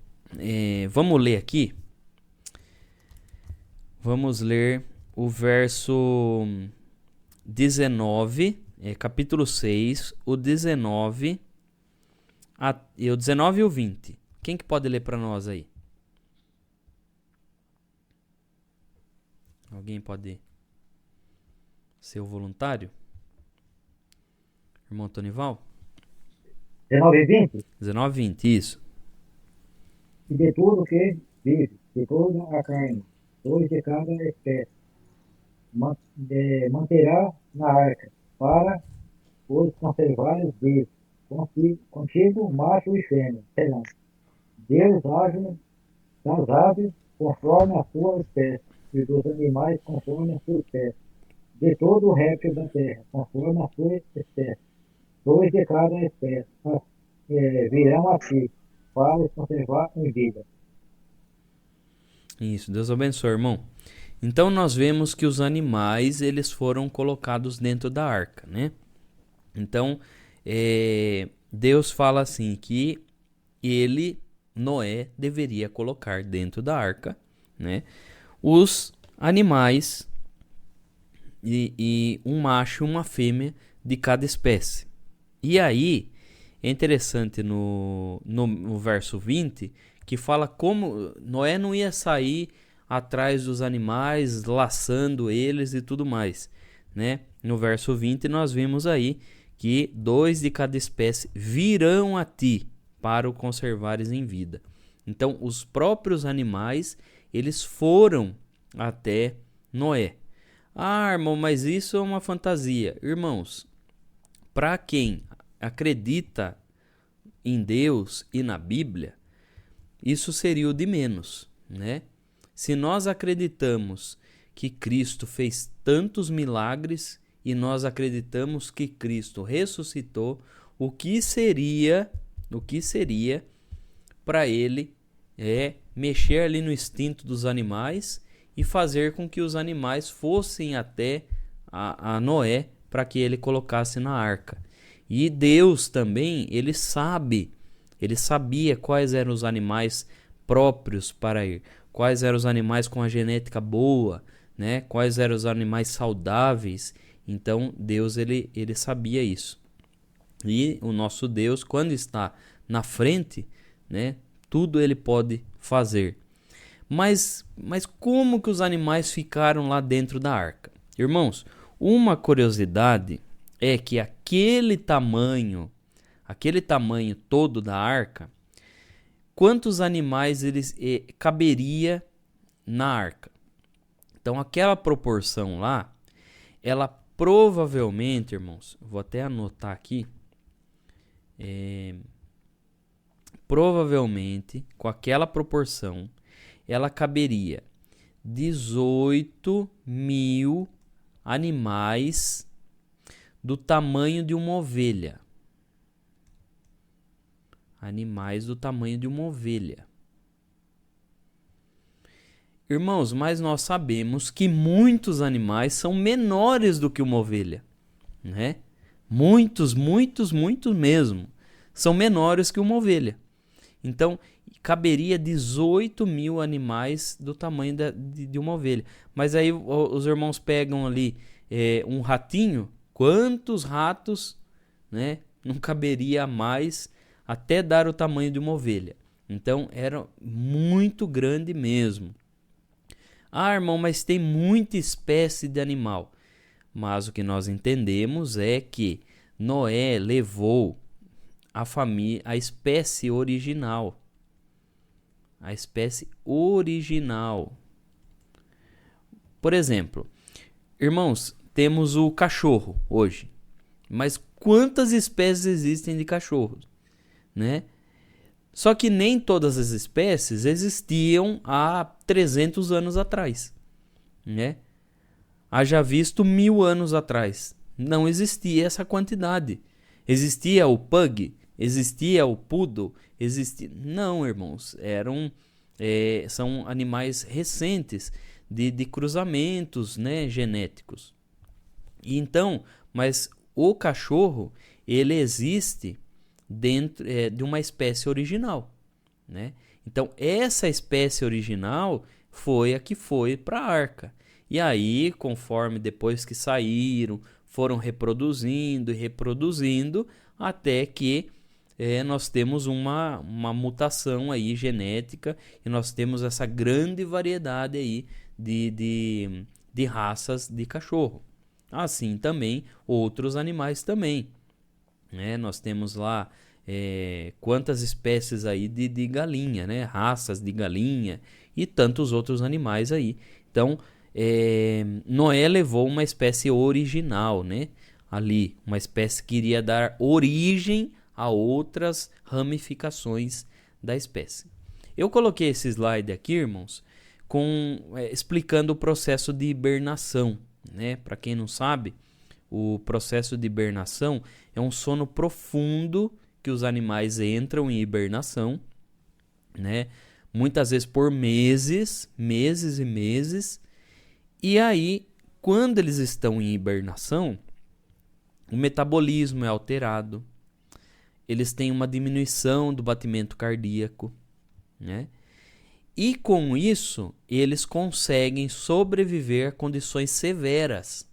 ler aqui. Vamos ler o verso 19, capítulo 6, o 19 e o 19 e o 20. Quem que pode ler para nós aí? Alguém pode ser o voluntário? Irmão Tonival? 19 e 20? 19 e 20, isso. E de tudo que vive de toda a carne, 2 de cada espécie. Manterá na arca, para os conservares diz, contigo macho e fêmea serão. Deus age das aves conforme a sua espécie, e dos animais conforme a sua espécie, de todo o réptil da terra, conforme a sua espécie. 2 de cada espécie virão a ti, para os conservar em vida. Isso, Deus abençoe, irmão. Então nós vemos que os animais eles foram colocados dentro da arca, né? Então Deus fala assim que Noé, deveria colocar dentro da arca, né, os animais e um macho e uma fêmea de cada espécie. E aí é interessante no verso 20 que fala como Noé não ia sair atrás dos animais, laçando eles e tudo mais, né? No verso 20 nós vimos aí que 2 de cada espécie virão a ti para o conservares em vida. Então os próprios animais eles foram até Noé. Ah, irmão, mas isso é uma fantasia. Irmãos, para quem acredita em Deus e na Bíblia, isso seria o de menos, né? Se nós acreditamos que Cristo fez tantos milagres e nós acreditamos que Cristo ressuscitou, o que seria para ele mexer ali no instinto dos animais e fazer com que os animais fossem até a Noé para que ele colocasse na arca. E Deus também, ele sabia quais eram os animais próprios para ir, quais eram os animais com a genética boa, né? Quais eram os animais saudáveis. Então Deus ele sabia isso. E o nosso Deus, quando está na frente, né, tudo ele pode fazer. Mas como que os animais ficaram lá dentro da arca? Irmãos, uma curiosidade é que aquele tamanho todo da arca, quantos animais eles caberia na arca? Então aquela proporção lá, ela provavelmente, irmãos, vou até anotar aqui, provavelmente com aquela proporção ela caberia 18 mil animais do tamanho de uma ovelha. Animais do tamanho de uma ovelha. Irmãos, mas nós sabemos que muitos animais são menores do que uma ovelha, né? Muitos mesmo são menores que uma ovelha. Então, caberia 18 mil animais do tamanho de uma ovelha. Mas aí os irmãos pegam ali um ratinho. Quantos ratos, né, não caberia mais até dar o tamanho de uma ovelha? Então, era muito grande mesmo. Ah, irmão, mas tem muita espécie de animal. Mas o que nós entendemos é que Noé levou a espécie original. A espécie original. Por exemplo, irmãos, temos o cachorro hoje. Mas quantas espécies existem de cachorros, né? Só que nem todas as espécies existiam há 300 anos atrás, né? Haja visto 1000 anos atrás. Não existia essa quantidade. Existia o pug, existia o poodle, existia... Não, irmãos, são animais recentes de cruzamentos, né, genéticos. E então, mas o cachorro, ele existe dentro de uma espécie original, né? Então, essa espécie original foi a que foi para a arca. E aí, conforme depois que saíram, foram reproduzindo e reproduzindo, até que nós temos uma mutação aí genética e nós temos essa grande variedade aí de raças de cachorro. Assim também outros animais também, né? Nós temos lá quantas espécies aí de galinha, né? Raças de galinha e tantos outros animais aí. Então, Noé levou uma espécie original, né? Ali, uma espécie que iria dar origem a outras ramificações da espécie. Eu coloquei esse slide aqui, irmãos, explicando o processo de hibernação, né? Para quem não sabe, o processo de hibernação é um sono profundo que os animais entram em hibernação, né? Muitas vezes por meses e meses. E aí, quando eles estão em hibernação, o metabolismo é alterado, eles têm uma diminuição do batimento cardíaco, né? E com isso, eles conseguem sobreviver a condições severas.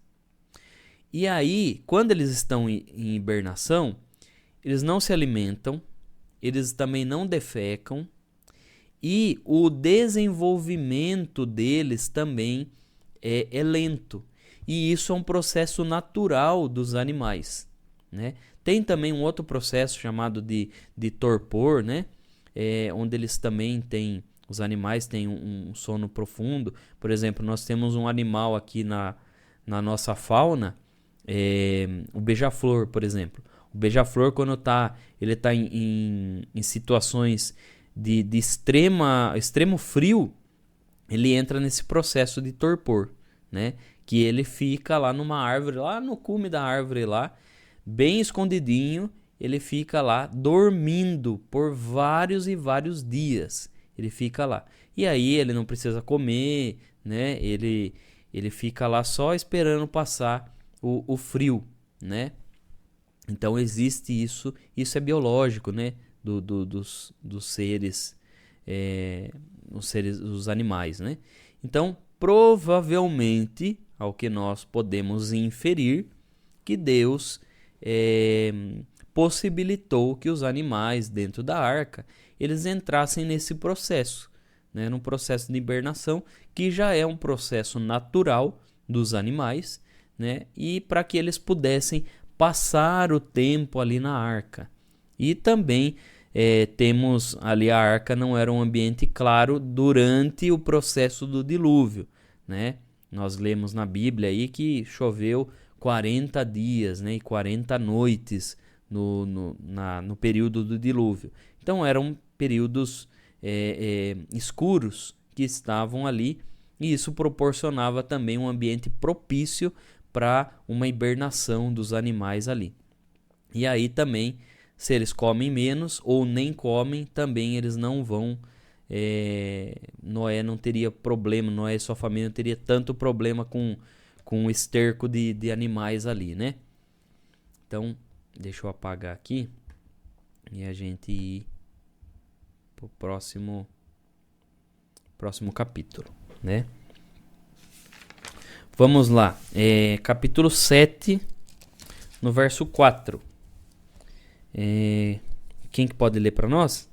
E aí, quando eles estão em hibernação, eles não se alimentam, eles também não defecam, e o desenvolvimento deles também é lento. E isso é um processo natural dos animais, né? Tem também um outro processo chamado de torpor, né? Onde eles também têm, os animais têm um sono profundo. Por exemplo, nós temos um animal aqui na nossa fauna, o beija-flor, por exemplo. O beija-flor, quando ele está em situações de extremo frio, ele entra nesse processo de torpor, né? Que ele fica lá numa árvore, lá no cume da árvore lá, bem escondidinho, ele fica lá dormindo por vários e vários dias. Ele fica lá. E aí ele não precisa comer, né? Ele fica lá só esperando passar o frio, né? Então existe isso é biológico, né? Dos seres, os animais, né? Então, provavelmente, ao que nós podemos inferir, que Deus possibilitou que os animais dentro da arca, eles entrassem nesse processo, né? Num processo de hibernação, que já é um processo natural dos animais, né? E para que eles pudessem passar o tempo ali na arca. E também temos ali, a arca não era um ambiente claro durante o processo do dilúvio, né? Nós lemos na Bíblia aí que choveu 40 dias, né, e 40 noites no período do dilúvio. Então eram períodos escuros que estavam ali, e isso proporcionava também um ambiente propício para uma hibernação dos animais ali. E aí também, se eles comem menos ou nem comem, também eles não vão... Noé não teria problema, Noé e sua família não teria tanto problema com o esterco de animais ali, né? Então, deixa eu apagar aqui e a gente ir pro próximo capítulo, né? Vamos lá, capítulo 7, no verso 4. Quem que pode ler para nós?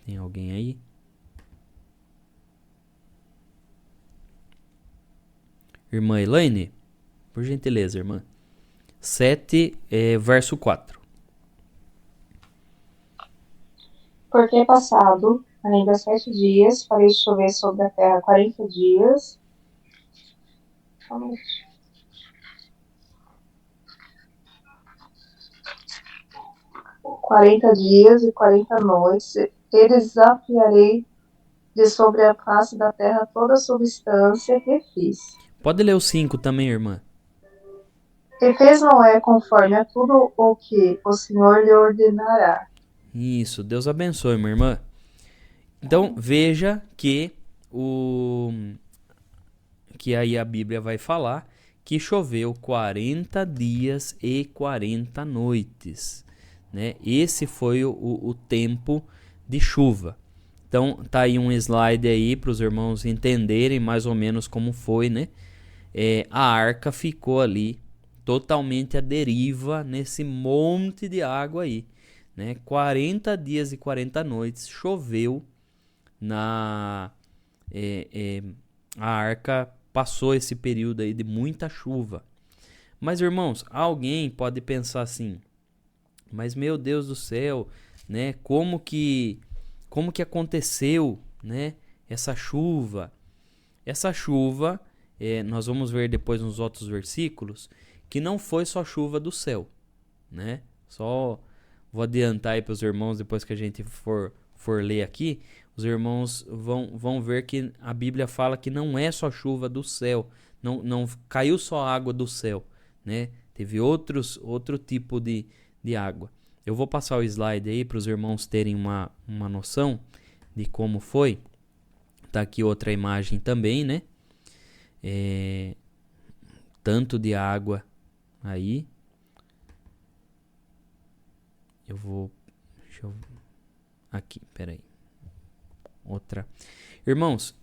Tem alguém aí? Irmã Elaine? Por gentileza, irmã. 7, verso 4. Porque passado ainda 7 dias, farei chover sobre a terra 40 dias. 40 dias e 40 noites, e desafiarei de sobre a face da terra toda a substância que fiz. Pode ler o 5 também, irmã. E fez Noé conforme a tudo o que o Senhor lhe ordenará. Isso, Deus abençoe, minha irmã. Então, veja que que aí a Bíblia vai falar que choveu 40 dias e 40 noites, né? Esse foi o tempo de chuva. Então, tá aí um slide aí para os irmãos entenderem mais ou menos como foi, né? A arca ficou ali totalmente à deriva nesse monte de água aí, né? 40 dias e 40 noites choveu a arca passou esse período aí de muita chuva. Mas, irmãos, alguém pode pensar assim: mas meu Deus do céu, né? Como que aconteceu, né? Essa chuva, nós vamos ver depois nos outros versículos, que não foi só chuva do céu, né? Só vou adiantar aí para os irmãos, depois que a gente for ler aqui, os irmãos vão ver que a Bíblia fala que não é só chuva do céu, não caiu só água do céu, né? Teve outro tipo de água. Eu vou passar o slide aí para os irmãos terem uma noção de como foi. Tá aqui outra imagem também, né? Tanto de água aí. Aqui, peraí. Outra. Irmãos,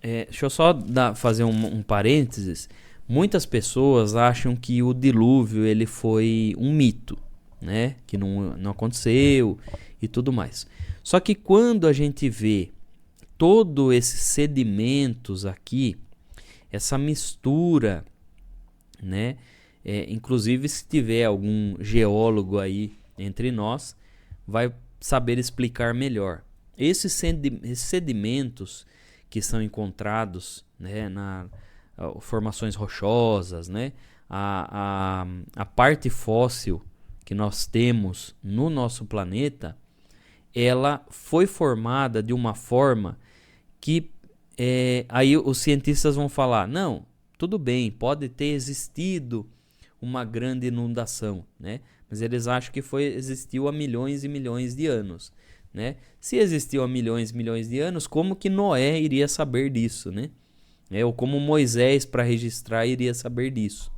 deixa eu só fazer um parênteses. Muitas pessoas acham que o dilúvio ele foi um mito, né? Que não aconteceu e tudo mais. Só que quando a gente vê todos esses sedimentos aqui, essa mistura, né? Inclusive, se tiver algum geólogo aí entre nós, vai saber explicar melhor. Esses sedimentos que são encontrados, né, formações rochosas, né, a parte fóssil que nós temos no nosso planeta, ela foi formada de uma forma que aí os cientistas vão falar, não, tudo bem, pode ter existido uma grande inundação, né? Mas eles acham que existiu há milhões e milhões de anos, né? Se existiu há milhões e milhões de anos, como que Noé iria saber disso, né? Ou como Moisés, para registrar, iria saber disso.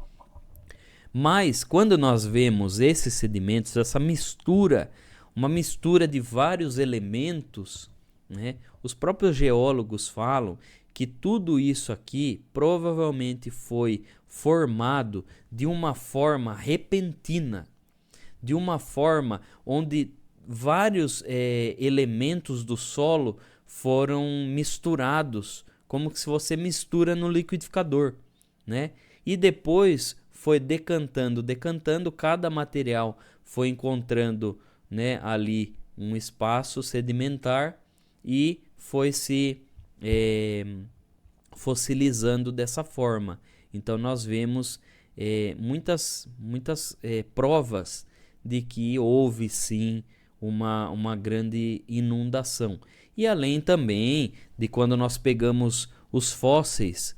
Mas quando nós vemos esses sedimentos, essa mistura, uma mistura de vários elementos, né? Os próprios geólogos falam que tudo isso aqui provavelmente foi formado de uma forma repentina, de uma forma onde vários elementos do solo foram misturados, como se você mistura no liquidificador, né? E depois foi decantando, cada material foi encontrando, né, ali um espaço sedimentar e foi se fossilizando dessa forma. Então nós vemos muitas provas de que houve sim uma grande inundação. E além também de quando nós pegamos os fósseis,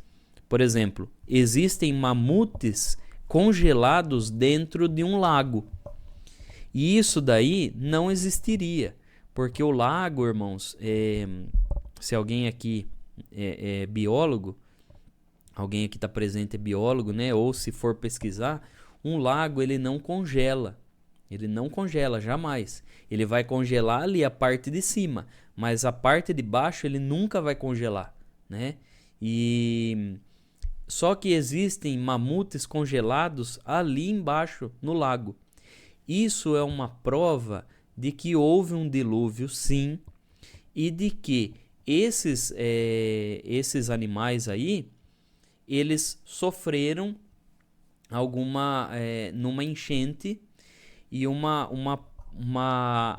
por exemplo, existem mamutes congelados dentro de um lago. E isso daí não existiria, porque o lago, irmãos, se alguém aqui é biólogo, alguém aqui está presente é biólogo, né? Ou se for pesquisar, um lago ele não congela. Ele não congela, jamais. Ele vai congelar ali a parte de cima, mas a parte de baixo ele nunca vai congelar, né? E só que existem mamutes congelados ali embaixo no lago. Isso é uma prova de que houve um dilúvio, sim, e de que esses animais aí, eles sofreram numa enchente e uma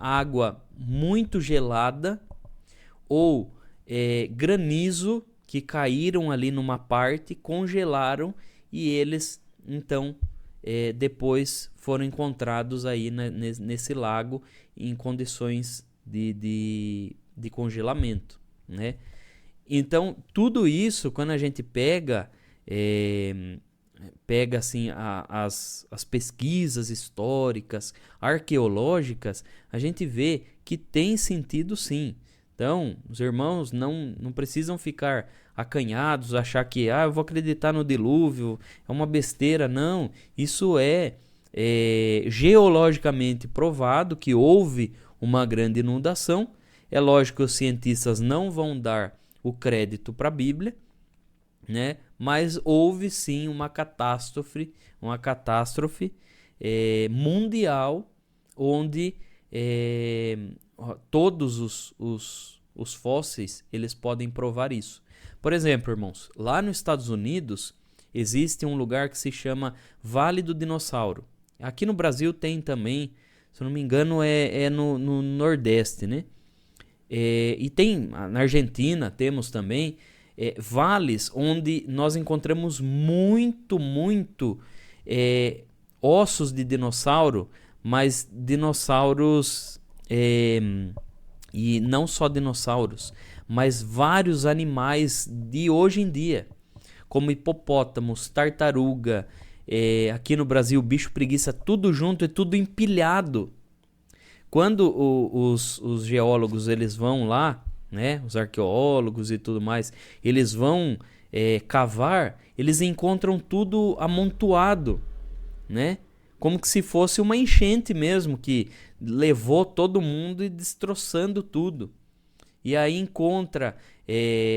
água muito gelada ou granizo que caíram ali numa parte, congelaram e eles então depois foram encontrados aí nesse lago em condições de congelamento, né? Então tudo isso, quando a gente pega assim as pesquisas históricas, arqueológicas, a gente vê que tem sentido sim. Então, os irmãos não precisam ficar acanhados, achar que eu vou acreditar no dilúvio, é uma besteira. Não, isso é geologicamente provado que houve uma grande inundação. É lógico que os cientistas não vão dar o crédito para a Bíblia, né? Mas houve sim uma catástrofe mundial, onde todos os fósseis eles podem provar isso. Por exemplo, irmãos, lá nos Estados Unidos existe um lugar que se chama Vale do Dinossauro. Aqui no Brasil tem também, Se eu não me engano, é no Nordeste, né? E tem, na Argentina temos também vales onde nós encontramos muito ossos de dinossauro, mas dinossauros, e não só dinossauros, mas vários animais de hoje em dia, como hipopótamos, tartaruga, aqui no Brasil bicho preguiça, tudo junto e tudo empilhado. Quando os geólogos eles vão lá, né, os arqueólogos e tudo mais, eles vão cavar, eles encontram tudo amontoado, né? Como que se fosse uma enchente mesmo, que levou todo mundo e destroçando tudo. E aí encontra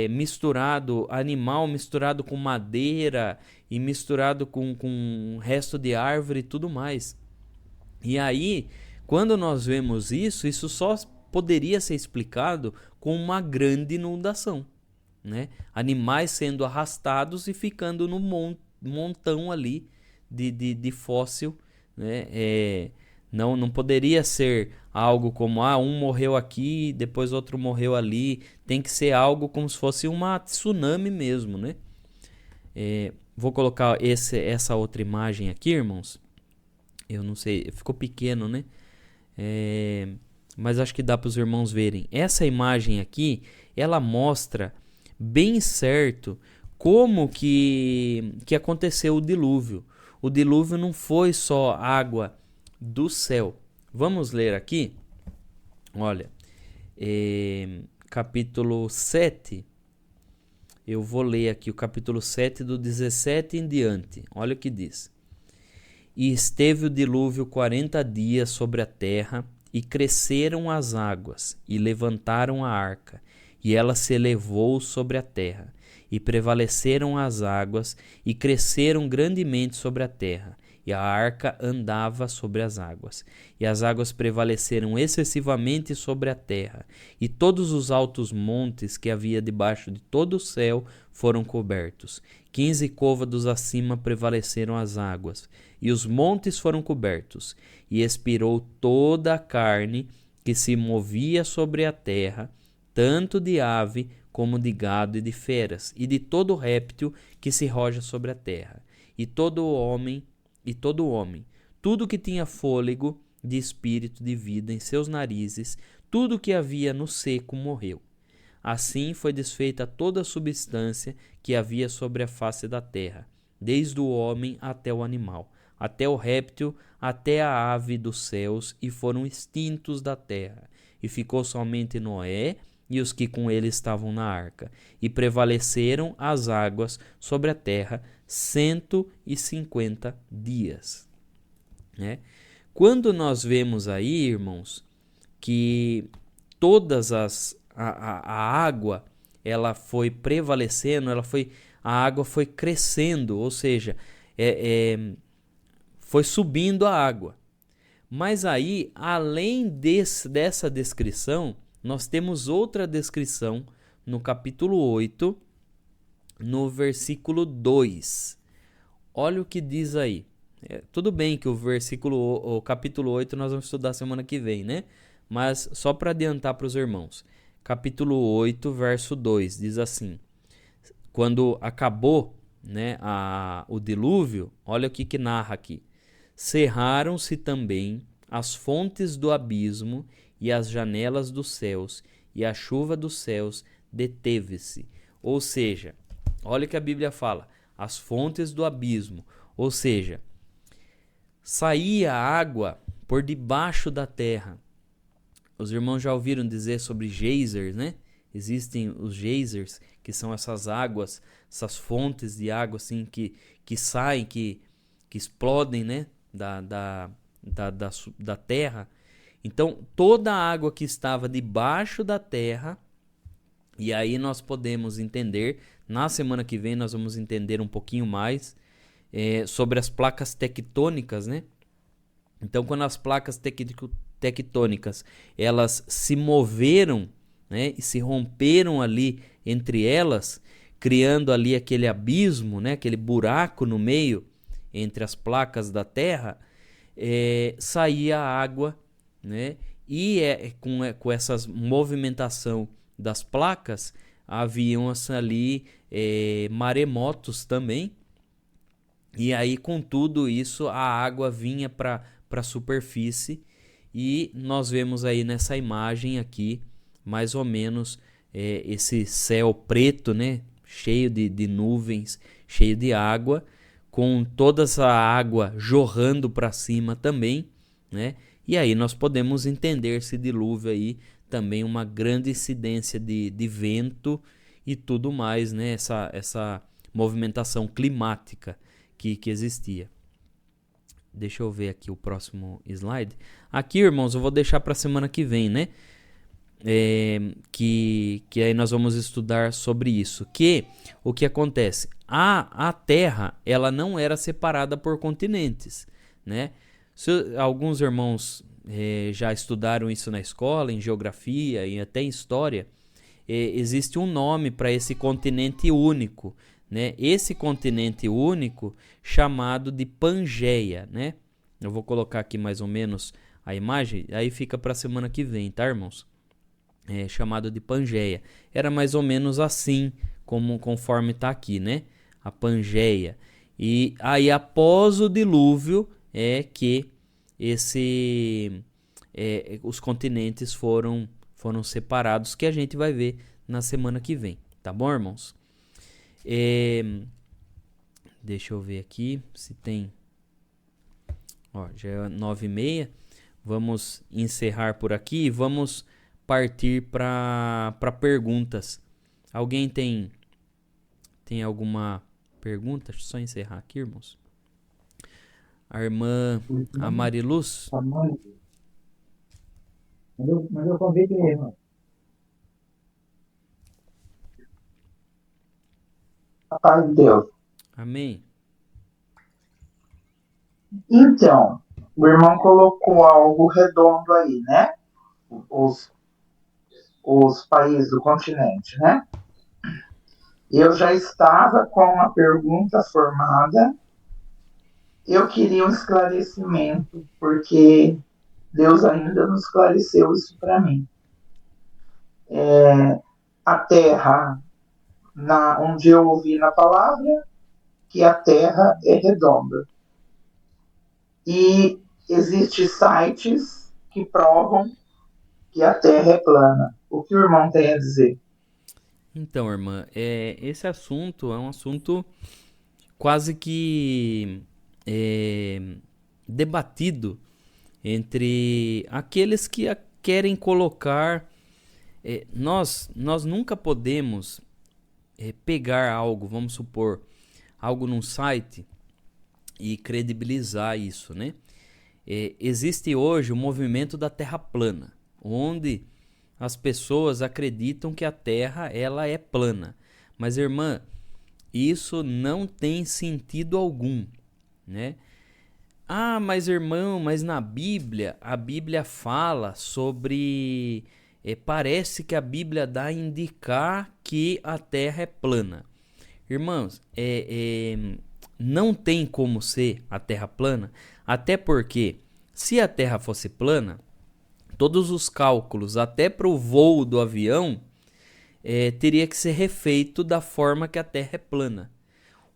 misturado, animal misturado com madeira e misturado com resto de árvore e tudo mais. E aí, quando nós vemos isso só poderia ser explicado com uma grande inundação, né? Animais sendo arrastados e ficando no montão ali de fóssil, né? Não poderia ser algo como um morreu aqui, depois outro morreu ali. Tem que ser algo como se fosse uma tsunami mesmo, né? Vou colocar essa outra imagem aqui, irmãos. Eu não sei, ficou pequeno, né? Mas acho que dá para os irmãos verem. Essa imagem aqui, ela mostra bem certo como que aconteceu o dilúvio. O dilúvio não foi só água do céu. Vamos ler aqui. Olha, capítulo 7. Eu vou ler aqui o capítulo 7 do 17 em diante. Olha o que diz. E esteve o dilúvio 40 dias sobre a terra, e cresceram as águas, e levantaram a arca, e ela se elevou sobre a terra, e prevaleceram as águas, e cresceram grandemente sobre a terra, e a arca andava sobre as águas. E as águas prevaleceram excessivamente sobre a terra, e todos os altos montes que havia debaixo de todo o céu foram cobertos. 15 côvados acima prevaleceram as águas, e os montes foram cobertos, e expirou toda a carne que se movia sobre a terra, tanto de ave como de gado e de feras, e de todo réptil que se roja sobre a terra, e todo homem, tudo que tinha fôlego de espírito de vida em seus narizes, tudo que havia no seco morreu. Assim foi desfeita toda a substância que havia sobre a face da terra, desde o homem até o animal, até o réptil, até a ave dos céus, e foram extintos da terra. E ficou somente Noé e os que com ele estavam na arca, e prevaleceram as águas sobre a terra 150 dias. Né? Quando nós vemos aí, irmãos, que todas a água ela foi prevalecendo, a água foi crescendo, ou seja, foi subindo a água. Mas aí, além dessa descrição, nós temos outra descrição no capítulo 8, no versículo 2. Olha o que diz aí. Tudo bem que o capítulo 8 nós vamos estudar semana que vem, né? Mas só para adiantar para os irmãos. Capítulo 8, verso 2, diz assim: quando acabou, né, o dilúvio, olha o que narra aqui. Cerraram-se também as fontes do abismo e as janelas dos céus, e a chuva dos céus deteve-se. Ou seja, olha o que a Bíblia fala, as fontes do abismo, ou seja, saía água por debaixo da terra. Os irmãos já ouviram dizer sobre geysers, né? Existem os geysers, que são essas águas, essas fontes de água assim, que saem, que explodem, né? Da terra. Então, toda a água que estava debaixo da terra, e aí nós podemos entender, na semana que vem nós vamos entender um pouquinho mais sobre as placas tectônicas, né? Então, quando as placas tectônicas elas se moveram, né, e se romperam ali entre elas, criando ali aquele abismo, né, aquele buraco no meio entre as placas da terra, saía a água né? E com essa movimentação das placas, haviam ali maremotos também. E aí, com tudo isso, a água vinha para a superfície. E nós vemos aí nessa imagem aqui, mais ou menos, esse céu preto, né? Cheio de nuvens, cheio de água, com toda essa água jorrando para cima também, né? E aí nós podemos entender esse dilúvio aí também uma grande incidência de vento e tudo mais, né? Essa movimentação climática que existia. Deixa eu ver aqui o próximo slide. Aqui, irmãos, eu vou deixar para a semana que vem, né? Que aí nós vamos estudar sobre isso. Que o que acontece? A Terra, ela não era separada por continentes, né? Alguns irmãos já estudaram isso na escola, em geografia e até em história. Existe um nome para esse continente único, né? Esse continente único chamado de Pangeia, né? Eu vou colocar aqui mais ou menos a imagem, aí fica para a semana que vem, tá, irmãos? Chamado de Pangeia. Era mais ou menos assim, conforme está aqui, né? A Pangeia. E aí, após o dilúvio, que os continentes foram separados, que a gente vai ver na semana que vem, tá bom, irmãos? Deixa eu ver aqui se tem. Já é 9h30. Vamos encerrar por aqui e vamos partir para perguntas. Alguém tem alguma pergunta? Deixa eu só encerrar aqui, irmãos. A irmã a Mariluz. Mas eu convido mesmo. A paz de Deus. Amém. Então, o irmão colocou algo redondo aí, né? Os países do continente, né? Eu já estava com a pergunta formada. Eu queria um esclarecimento, porque Deus ainda não esclareceu isso para mim. A Terra, onde eu ouvi na palavra, que a Terra é redonda. E existem sites que provam que a Terra é plana. O que o irmão tem a dizer? Então, irmã, esse assunto é um assunto quase que debatido entre aqueles que querem colocar. Nós nunca podemos pegar algo, vamos supor, algo num site e credibilizar isso, né? Existe hoje o movimento da Terra plana, onde as pessoas acreditam que a Terra ela é plana. Mas, irmã, isso não tem sentido algum, né? Ah, mas irmão, mas na Bíblia, a Bíblia fala sobre... parece que a Bíblia dá a indicar que a Terra é plana. Irmãos, não tem como ser a Terra plana, até porque se a Terra fosse plana, todos os cálculos, até para o voo do avião, teria que ser refeito da forma que a Terra é plana.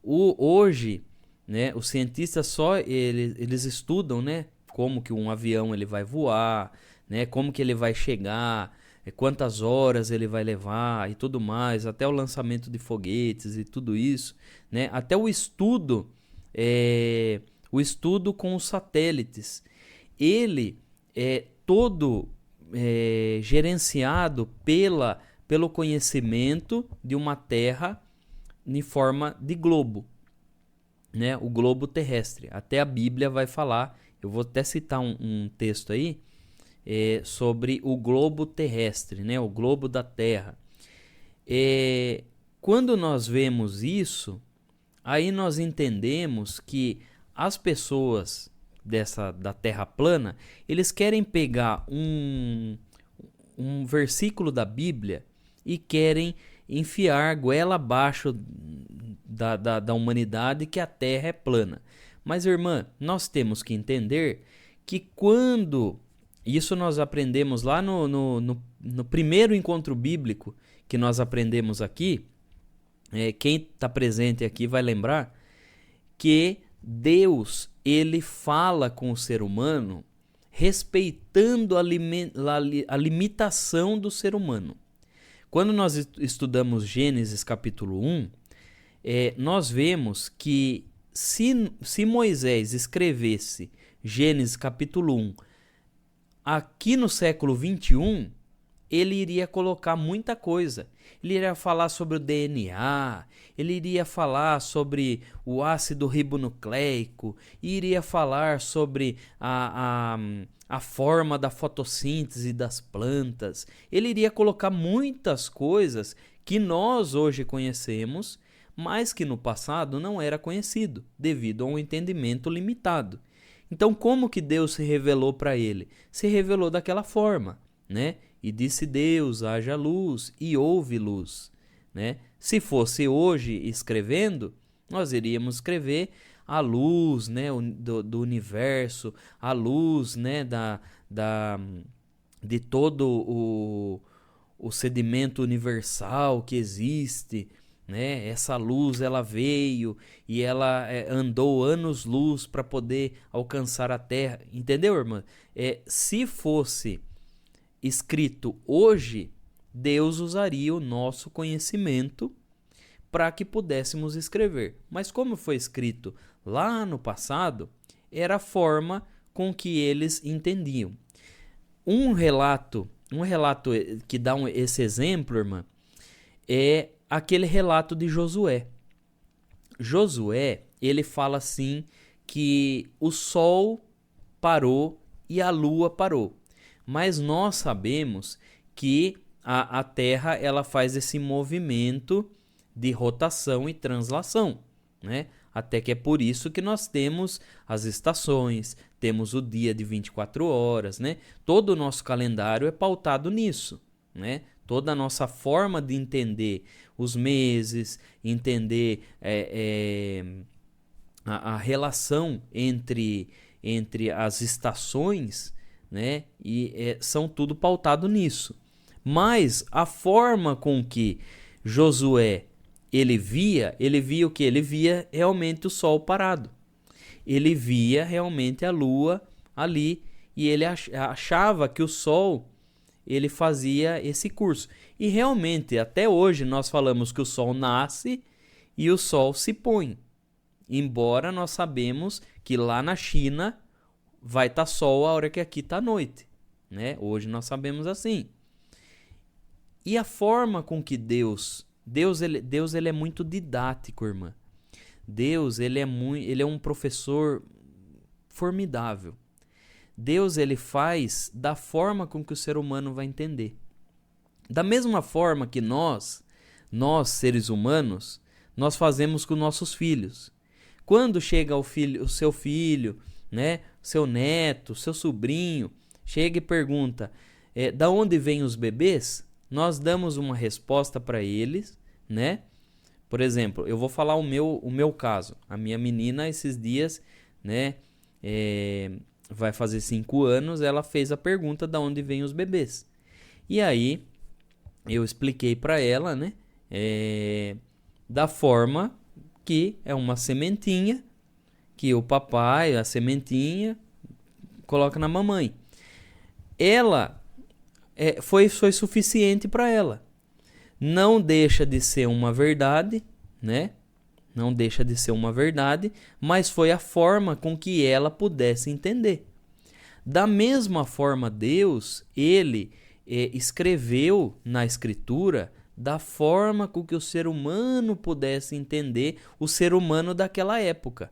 Hoje, né, os cientistas eles estudam, né, como que um avião ele vai voar, né, como que ele vai chegar, quantas horas ele vai levar e tudo mais, até o lançamento de foguetes e tudo isso, né, até o estudo com os satélites, ele é todo gerenciado pelo conhecimento de uma Terra em forma de globo, né, o globo terrestre. Até a Bíblia vai falar, eu vou até citar um texto aí, sobre o globo terrestre, né, o globo da Terra. Quando nós vemos isso, aí nós entendemos que as pessoas da Terra plana, eles querem pegar um versículo da Bíblia e querem enfiar goela abaixo da humanidade que a Terra é plana. Mas, irmã, nós temos que entender que quando Isso nós aprendemos lá no primeiro encontro bíblico que nós aprendemos aqui. Quem está presente aqui vai lembrar que Deus, ele fala com o ser humano respeitando a limitação do ser humano. Quando nós estudamos Gênesis capítulo 1, nós vemos que se Moisés escrevesse Gênesis capítulo 1 aqui no século 21, ele iria colocar muita coisa. Ele iria falar sobre o DNA, ele iria falar sobre o ácido ribonucleico, iria falar sobre a forma da fotossíntese das plantas. Ele iria colocar muitas coisas que nós hoje conhecemos, mas que no passado não era conhecido, devido a um entendimento limitado. Então, como que Deus se revelou para ele? Se revelou daquela forma, né? E disse Deus, haja luz, e houve luz, né? Se fosse hoje escrevendo, nós iríamos escrever a luz, né, do universo, a luz, né, de todo o sedimento universal que existe, né? Essa luz ela veio e ela andou anos-luz para poder alcançar a Terra, entendeu, irmã? Se fosse escrito hoje, Deus usaria o nosso conhecimento para que pudéssemos escrever. Mas como foi escrito lá no passado, era a forma com que eles entendiam. Um relato que dá esse exemplo, irmã, é aquele relato de Josué. Josué, ele fala assim que o sol parou e a lua parou. Mas nós sabemos que a Terra ela faz esse movimento de rotação e translação, né? Até que é por isso que nós temos as estações, temos o dia de 24 horas, né? Todo o nosso calendário é pautado nisso, né? Toda a nossa forma de entender os meses, entender a relação entre as estações, né? E são tudo pautado nisso. Mas a forma com que Josué ele via o que? Ele via realmente o sol parado. Ele via realmente a lua ali e ele achava que o sol ele fazia esse curso. E realmente, até hoje, nós falamos que o sol nasce e o sol se põe. Embora nós sabemos que lá na China vai estar sol a hora que aqui está noite, né? Hoje nós sabemos assim. E a forma com que Deus ele é muito didático, irmã. Deus ele é um professor formidável. Deus ele faz da forma com que o ser humano vai entender. Da mesma forma que nós seres humanos, nós fazemos com nossos filhos. Quando chega o seu filho, né, seu neto, seu sobrinho, chega e pergunta, da onde vêm os bebês? Nós damos uma resposta para eles, né? Por exemplo, eu vou falar o meu caso. A minha menina esses dias, né, vai fazer 5 anos, ela fez a pergunta da onde vêm os bebês. E aí eu expliquei para ela, né, da forma que é uma sementinha que o papai, a sementinha, coloca na mamãe. Ela foi suficiente para ela. Não deixa de ser uma verdade, né? Não deixa de ser uma verdade, mas foi a forma com que ela pudesse entender. Da mesma forma, Deus, ele escreveu na Escritura da forma com que o ser humano pudesse entender o ser humano daquela época.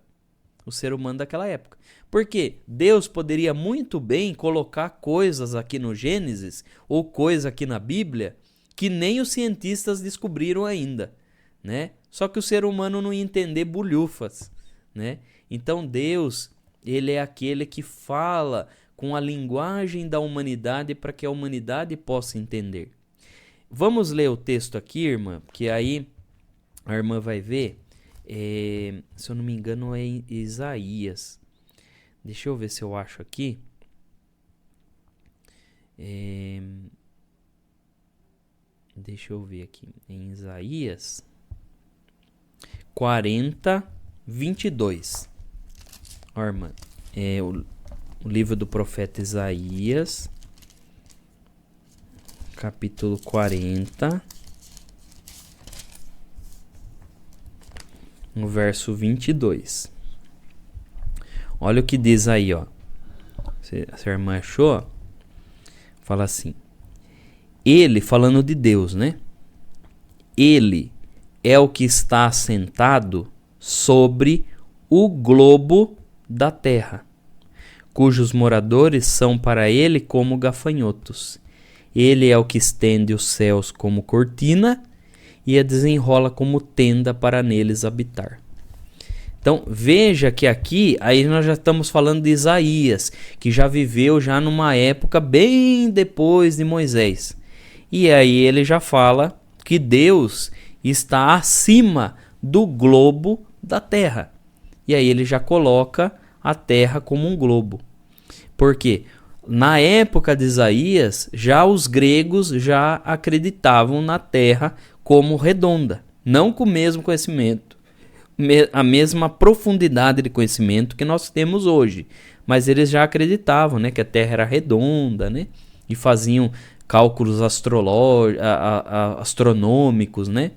O ser humano daquela época. Porque Deus poderia muito bem colocar coisas aqui no Gênesis ou coisa aqui na Bíblia que nem os cientistas descobriram ainda, né? Só que o ser humano não ia entender bulhufas, né? Então Deus, ele é aquele que fala com a linguagem da humanidade para que a humanidade possa entender. Vamos ler o texto aqui, irmã, que aí a irmã vai ver. Se eu não me engano é em Isaías. Deixa eu ver se eu acho aqui. É, deixa eu ver aqui. Em Isaías 40, 22. Ó, irmã, o livro do profeta Isaías, capítulo 40, no verso 22. Olha o que diz aí, ó. Se a irmã achou, ó, fala assim: ele, falando de Deus, né? Ele é o que está assentado sobre o globo da terra, cujos moradores são para ele como gafanhotos. Ele é o que estende os céus como cortina e a desenrola como tenda para neles habitar. Então, veja que aqui, aí nós já estamos falando de Isaías, que já viveu já numa época bem depois de Moisés. E aí ele já fala que Deus está acima do globo da terra. E aí ele já coloca a terra como um globo. Por quê? Na época de Isaías, já os gregos já acreditavam na terra como redonda, não com o mesmo conhecimento, a mesma profundidade de conhecimento que nós temos hoje, mas eles já acreditavam, né, que a terra era redonda, né, e faziam cálculos astronômicos, né,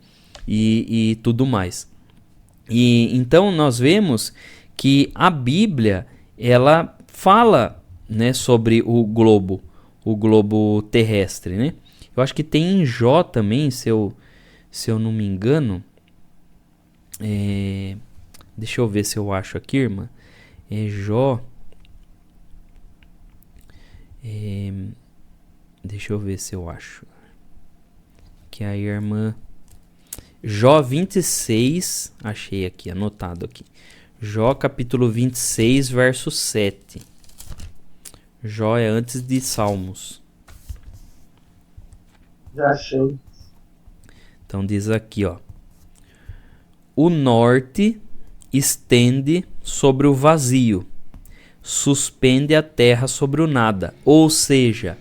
e tudo mais. E então nós vemos que a Bíblia, ela fala, né, sobre o globo terrestre, né? Eu acho que tem em Jó também, se eu não me engano. Deixa eu ver se eu acho aqui, irmã. Jó. Deixa eu ver se eu acho. Que a irmã. Jó 26. Achei aqui, anotado aqui. Jó capítulo 26, verso 7. Jó é antes de Salmos. Já achei. Então diz aqui, ó: o norte estende sobre o vazio, suspende a terra sobre o nada. Ou seja,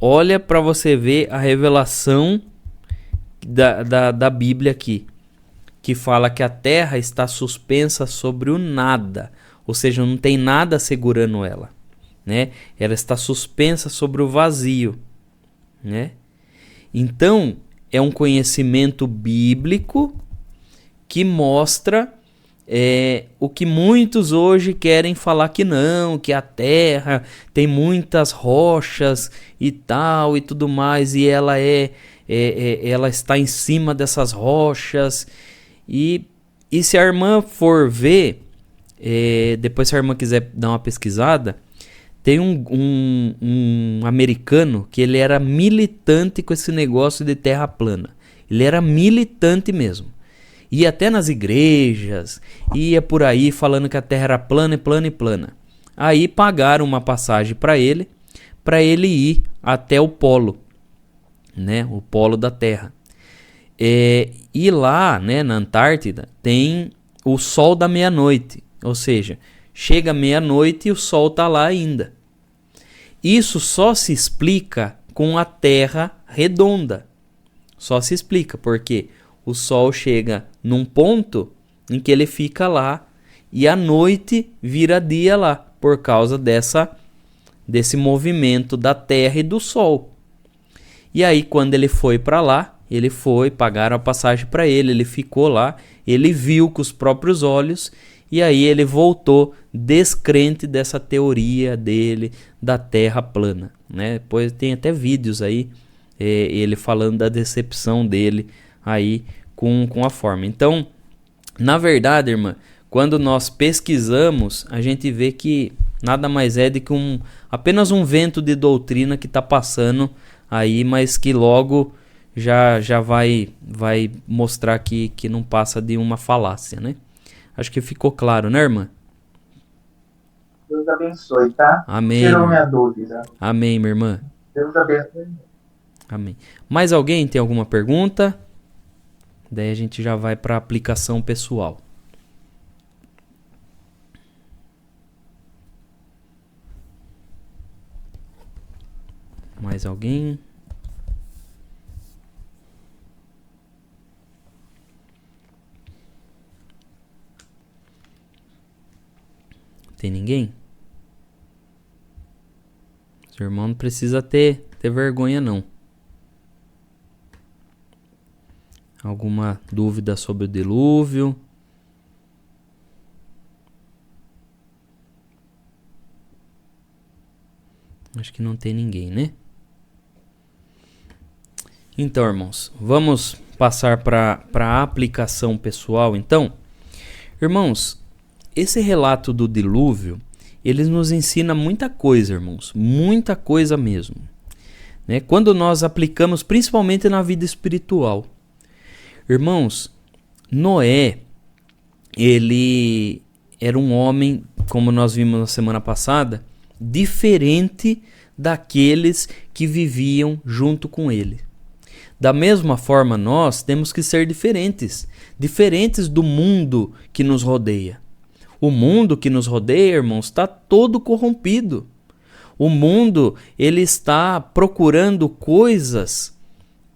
olha para você ver a revelação da Bíblia aqui, que fala que a terra está suspensa sobre o nada, ou seja, não tem nada segurando ela, né? Ela está suspensa sobre o vazio, né? Então, é um conhecimento bíblico que mostra o que muitos hoje querem falar que não, que a terra tem muitas rochas e tal e tudo mais, e ela ela está em cima dessas rochas. E se a irmã for ver, depois se a irmã quiser dar uma pesquisada, tem um americano que ele era militante com esse negócio de terra plana. Ele era militante mesmo. Ia até nas igrejas, ia por aí falando que a terra era plana e plana e plana. Aí pagaram uma passagem para ele ir até o polo, né? O polo da terra. E lá, né, na Antártida, tem o sol da meia-noite. Ou seja, chega meia-noite e o sol está lá ainda. Isso só se explica com a terra redonda. Só se explica porque o sol chega num ponto em que ele fica lá e à noite vira dia lá, por causa desse movimento da terra e do sol. E aí quando ele foi para lá, pagaram a passagem para ele, ele ficou lá, ele viu com os próprios olhos e aí ele voltou descrente dessa teoria dele da terra plana, né? Depois tem até vídeos aí, ele falando da decepção dele aí com a forma. Então, na verdade, irmã, quando nós pesquisamos, a gente vê que nada mais é do que apenas um vento de doutrina que está passando aí, mas que logo já vai mostrar que não passa de uma falácia, né? Acho que ficou claro, né, irmã? Deus abençoe, tá? Amém. Tirou minha dúvida. Amém, minha irmã. Deus abençoe. Amém. Mais alguém tem alguma pergunta? Daí a gente já vai para a aplicação pessoal. Mais alguém? Tem ninguém? Seu irmão não precisa ter vergonha, não. Alguma dúvida sobre o dilúvio? Acho que não tem ninguém, né? Então, irmãos, vamos passar para a aplicação pessoal, então. Irmãos, esse relato do dilúvio, ele nos ensina muita coisa, irmãos. Muita coisa mesmo. Né? Quando nós aplicamos, principalmente na vida espiritual. Irmãos, Noé, ele era um homem, como nós vimos na semana passada, diferente daqueles que viviam junto com ele. Da mesma forma, nós temos que ser diferentes do mundo que nos rodeia. O mundo que nos rodeia, irmãos, está todo corrompido. O mundo, ele está procurando coisas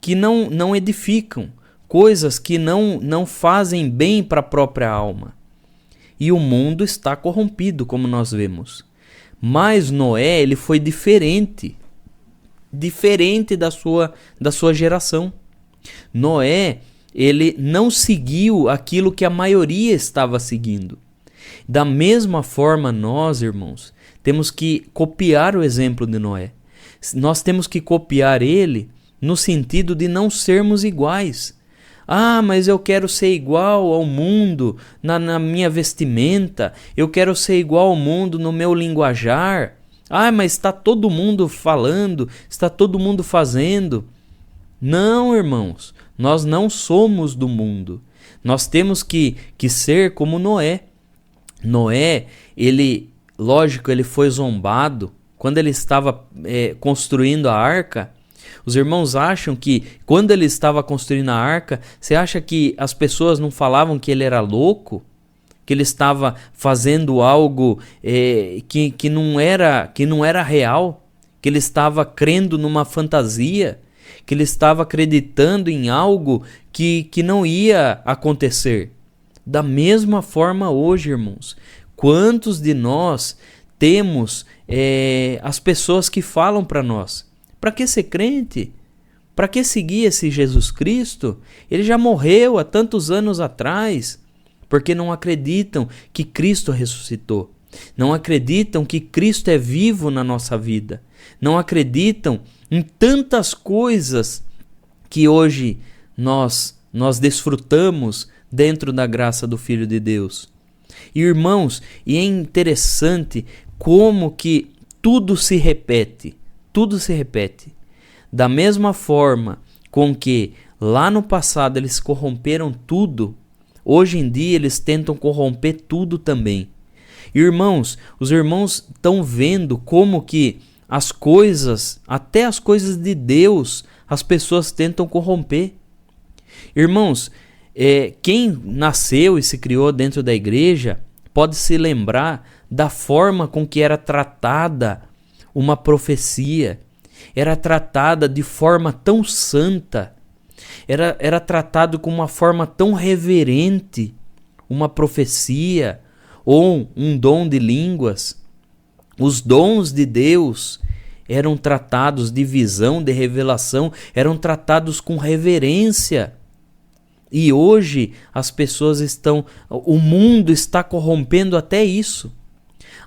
que não edificam, coisas que não fazem bem para a própria alma. E o mundo está corrompido, como nós vemos. Mas Noé, ele foi diferente da sua geração. Noé, ele não seguiu aquilo que a maioria estava seguindo. Da mesma forma, nós, irmãos, temos que copiar o exemplo de Noé. Nós temos que copiar ele no sentido de não sermos iguais. Ah, mas eu quero ser igual ao mundo na minha vestimenta. Eu quero ser igual ao mundo no meu linguajar. Ah, mas está todo mundo falando, está todo mundo fazendo. Não, irmãos, nós não somos do mundo. Nós temos que ser como Noé. Noé, lógico, ele foi zombado quando ele estava construindo a arca. Os irmãos acham que quando ele estava construindo a arca, você acha que as pessoas não falavam que ele era louco? Que ele estava fazendo algo que não era real? Que ele estava crendo numa fantasia? Que ele estava acreditando em algo que não ia acontecer? Da mesma forma hoje, irmãos, quantos de nós temos as pessoas que falam para nós: para que ser crente? Para que seguir esse Jesus Cristo? Ele já morreu há tantos anos atrás. Porque não acreditam que Cristo ressuscitou. Não acreditam que Cristo é vivo na nossa vida. Não acreditam em tantas coisas que hoje nós desfrutamos dentro da graça do Filho de Deus. Irmãos, e é interessante como que tudo se repete. Tudo se repete. Da mesma forma com que lá no passado eles corromperam tudo, hoje em dia eles tentam corromper tudo também. Irmãos, os irmãos estão vendo como que as coisas, até as coisas de Deus, as pessoas tentam corromper. Irmãos, quem nasceu e se criou dentro da igreja pode se lembrar da forma com que era tratada uma profecia. Era tratada de forma tão santa. Era tratado com uma forma tão reverente, uma profecia ou um dom de línguas. Os dons de Deus eram tratados de visão, de revelação, eram tratados com reverência. E hoje as pessoas o mundo está corrompendo até isso.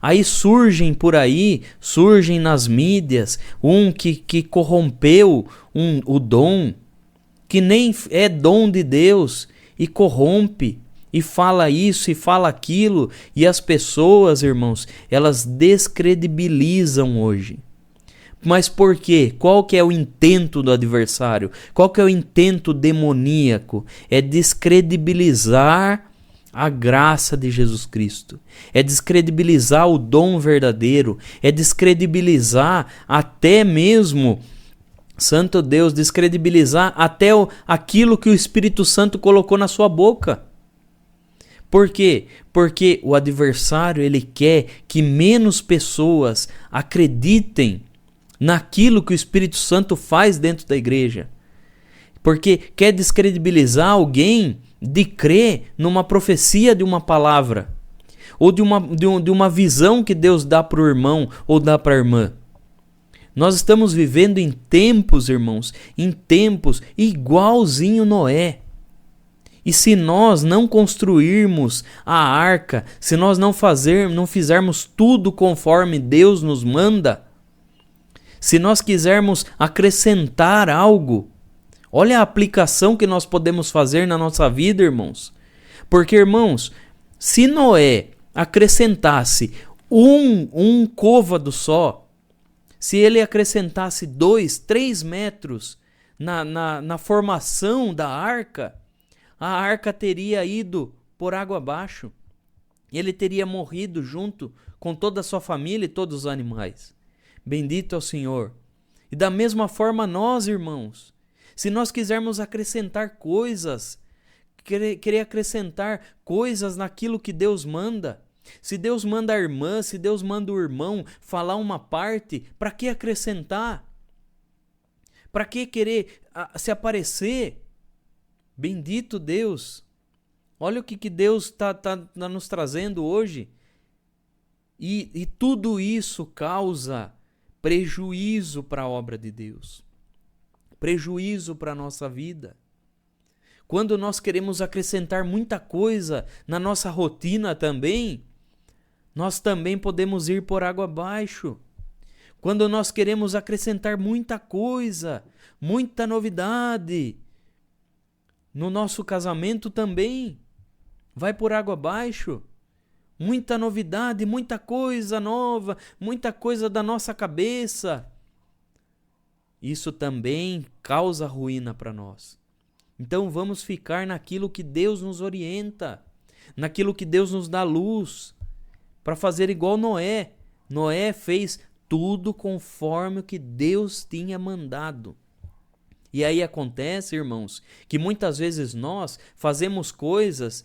Aí surgem nas mídias, que corrompeu o dom, que nem é dom de Deus, e corrompe, e fala isso e fala aquilo, e as pessoas, irmãos, elas descredibilizam hoje. Mas por quê? Qual que é o intento do adversário? Qual que é o intento demoníaco? É descredibilizar a graça de Jesus Cristo. É descredibilizar o dom verdadeiro. É descredibilizar até mesmo, Santo Deus, descredibilizar até aquilo que o Espírito Santo colocou na sua boca. Por quê? Porque o adversário, ele quer que menos pessoas acreditem naquilo que o Espírito Santo faz dentro da igreja. Porque quer descredibilizar alguém de crer numa profecia de uma palavra, ou de uma visão que Deus dá para o irmão ou dá para a irmã. Nós estamos vivendo em tempos, irmãos, em tempos igualzinho Noé. E se nós não construirmos a arca, se nós não fizermos tudo conforme Deus nos manda, se nós quisermos acrescentar algo, olha a aplicação que nós podemos fazer na nossa vida, irmãos. Porque, irmãos, se Noé acrescentasse um côvado só, se ele acrescentasse 2, 3 metros na formação da arca, a arca teria ido por água abaixo. Ele teria morrido junto com toda a sua família e todos os animais. Bendito é o Senhor. E da mesma forma irmãos, se nós quisermos acrescentar coisas, querer acrescentar coisas naquilo que Deus manda, se Deus manda a irmã, se Deus manda o irmão falar uma parte, para que acrescentar? Para que querer se aparecer? Bendito Deus! Olha o que Deus está nos trazendo hoje. E tudo isso causa prejuízo para a obra de Deus. Prejuízo para a nossa vida. Quando nós queremos acrescentar muita coisa na nossa rotina também, nós também podemos ir por água abaixo. Quando nós queremos acrescentar muita coisa, muita novidade, no nosso casamento também, vai por água abaixo. Muita novidade, muita coisa nova, muita coisa da nossa cabeça. Isso também causa ruína para nós. Então vamos ficar naquilo que Deus nos orienta, naquilo que Deus nos dá luz, para fazer igual Noé. Noé fez tudo conforme o que Deus tinha mandado. E aí acontece, irmãos, que muitas vezes nós fazemos coisas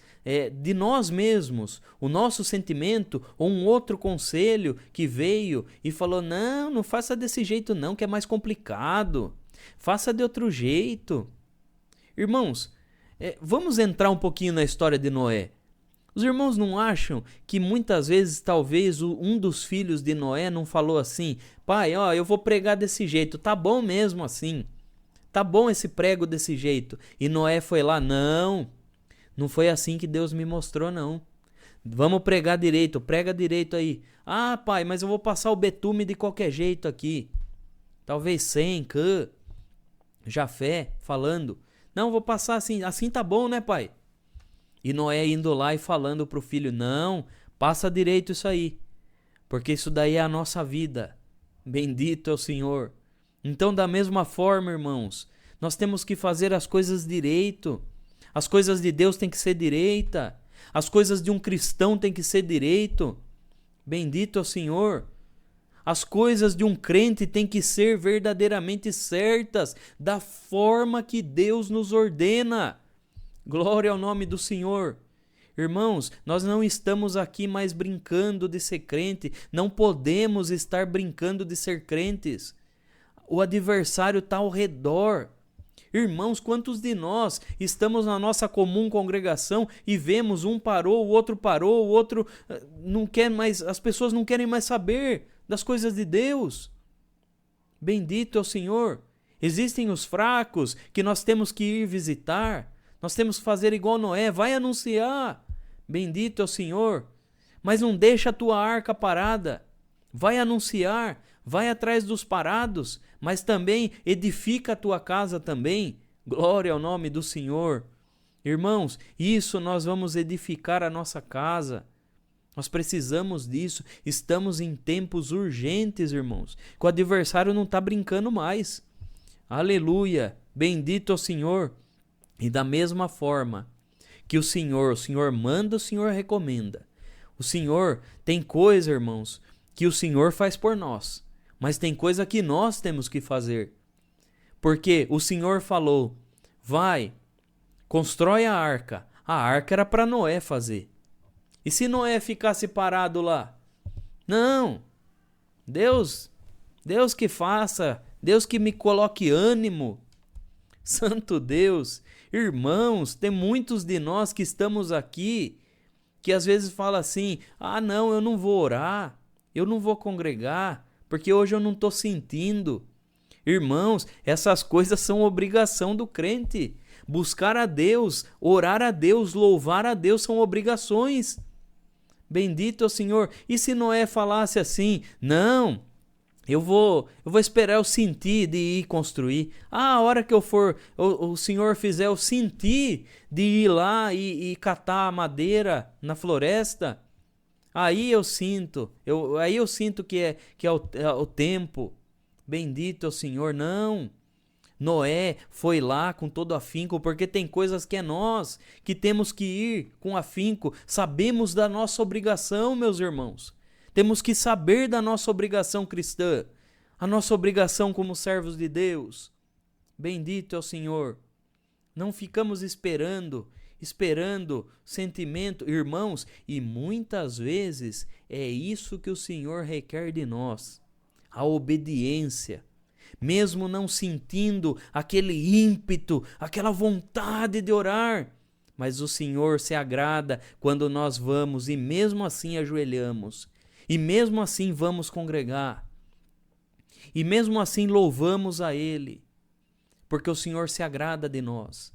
de nós mesmos, o nosso sentimento ou um outro conselho que veio e falou, não faça desse jeito não, que é mais complicado, faça de outro jeito. Irmãos, vamos entrar um pouquinho na história de Noé. Os irmãos não acham que muitas vezes talvez um dos filhos de Noé não falou assim, pai, eu vou pregar desse jeito, tá bom mesmo assim. Tá bom esse prego desse jeito. E Noé foi lá, não foi assim que Deus me mostrou, não. Vamos pregar direito, prega direito aí. Ah, pai, mas eu vou passar o betume de qualquer jeito aqui. Talvez Sem, Cã, Jafé falando. Não, vou passar assim tá bom, né, pai? E Noé indo lá e falando pro filho, não, passa direito isso aí. Porque isso daí é a nossa vida. Bendito é o Senhor. Então, da mesma forma, irmãos, nós temos que fazer as coisas direito. As coisas de Deus têm que ser direita. As coisas de um cristão têm que ser direito. Bendito é o Senhor. As coisas de um crente têm que ser verdadeiramente certas, da forma que Deus nos ordena. Glória ao nome do Senhor. Irmãos, nós não estamos aqui mais brincando de ser crente. Não podemos estar brincando de ser crentes. O adversário está ao redor. Irmãos, quantos de nós estamos na nossa comum congregação e vemos um parou, o outro não quer mais, as pessoas não querem mais saber das coisas de Deus. Bendito é o Senhor. Existem os fracos que nós temos que ir visitar. Nós temos que fazer igual Noé, vai anunciar. Bendito é o Senhor. Mas não deixa a tua arca parada. Vai anunciar, vai atrás dos parados, mas também edifica a tua casa também. Glória ao nome do Senhor. Irmãos, isso nós vamos edificar a nossa casa. Nós precisamos disso. Estamos em tempos urgentes, irmãos, que o adversário não está brincando mais. Aleluia, bendito é o Senhor. E da mesma forma que o Senhor manda, o Senhor recomenda. O Senhor tem coisa, irmãos, que o Senhor faz por nós, mas tem coisa que nós temos que fazer. Porque o Senhor falou, vai, constrói a arca. A arca era para Noé fazer. E se Noé ficasse parado lá? Não, Deus Deus que faça, Deus que me coloque ânimo. Santo Deus, irmãos, tem muitos de nós que estamos aqui que às vezes fala assim: ah, não, eu não vou orar, eu não vou congregar, porque hoje eu não estou sentindo. Irmãos, essas coisas são obrigação do crente. Buscar a Deus, orar a Deus, louvar a Deus são obrigações. Bendito é o Senhor. E se Noé falasse assim: não, eu vou esperar eu sentir de ir construir. Ah, a hora que eu for, o Senhor fizer eu sentir de ir lá e catar a madeira na floresta, aí eu sinto, aí eu sinto que é o tempo. Bendito é o Senhor. Não. Noé foi lá com todo afinco, porque tem coisas que é nós que temos que ir com afinco. Sabemos da nossa obrigação, meus irmãos. Temos que saber da nossa obrigação cristã, a nossa obrigação como servos de Deus. Bendito é o Senhor. Não ficamos esperando sentimento, irmãos, e muitas vezes é isso que o Senhor requer de nós, a obediência. Mesmo não sentindo aquele ímpeto, aquela vontade de orar, mas o Senhor se agrada quando nós vamos e mesmo assim ajoelhamos, e mesmo assim vamos congregar, e mesmo assim louvamos a Ele, porque o Senhor se agrada de nós.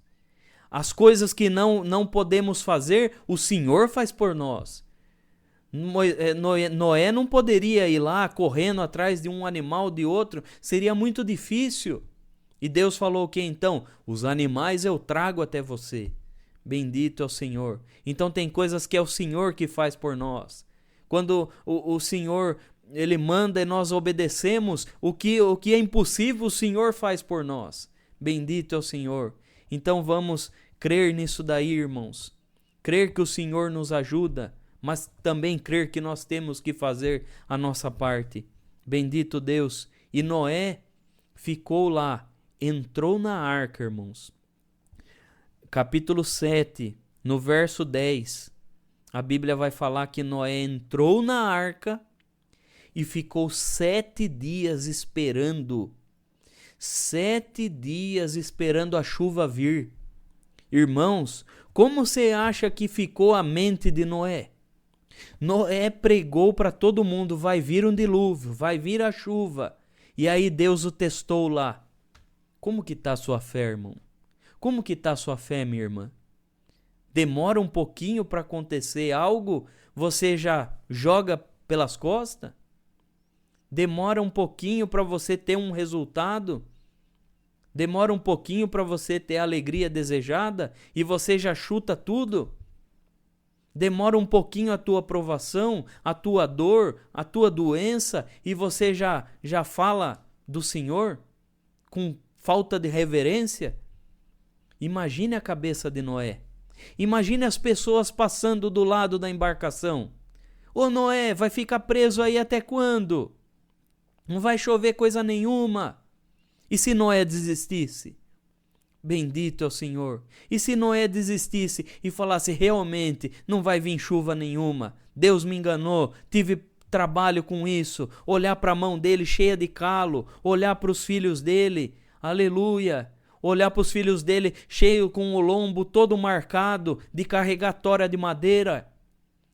As coisas que não podemos fazer, o Senhor faz por nós. Noé não poderia ir lá correndo atrás de um animal de outro, seria muito difícil. E Deus falou o que então? Os animais eu trago até você. Bendito é o Senhor. Então tem coisas que é o Senhor que faz por nós. Quando o Senhor Ele manda e nós obedecemos, o que é impossível o Senhor faz por nós. Bendito é o Senhor. Então vamos crer nisso daí, irmãos. Crer que o Senhor nos ajuda, mas também crer que nós temos que fazer a nossa parte. Bendito Deus. E Noé ficou lá, entrou na arca, irmãos. Capítulo 7, no verso 10, a Bíblia vai falar que Noé entrou na arca e ficou 7 dias esperando. 7 dias esperando a chuva vir. Irmãos, como você acha que ficou a mente de Noé? Noé pregou para todo mundo: vai vir um dilúvio, vai vir a chuva. E aí Deus o testou lá. Como que está a sua fé, irmão? Como que está a sua fé, minha irmã? Demora um pouquinho para acontecer algo, você já joga pelas costas? Demora um pouquinho para você ter um resultado? Demora um pouquinho para você ter a alegria desejada e você já chuta tudo? Demora um pouquinho a tua provação, a tua dor, a tua doença e você já fala do Senhor com falta de reverência? Imagine a cabeça de Noé. Imagine as pessoas passando do lado da embarcação. Ô Noé, vai ficar preso aí até quando? Não vai chover coisa nenhuma. E se Noé desistisse? Bendito é o Senhor. E se Noé desistisse e falasse: realmente não vai vir chuva nenhuma, Deus me enganou, tive trabalho com isso, olhar para a mão dele cheia de calo, olhar para os filhos dele, aleluia, olhar para os filhos dele cheio com o lombo todo marcado de carregatória de madeira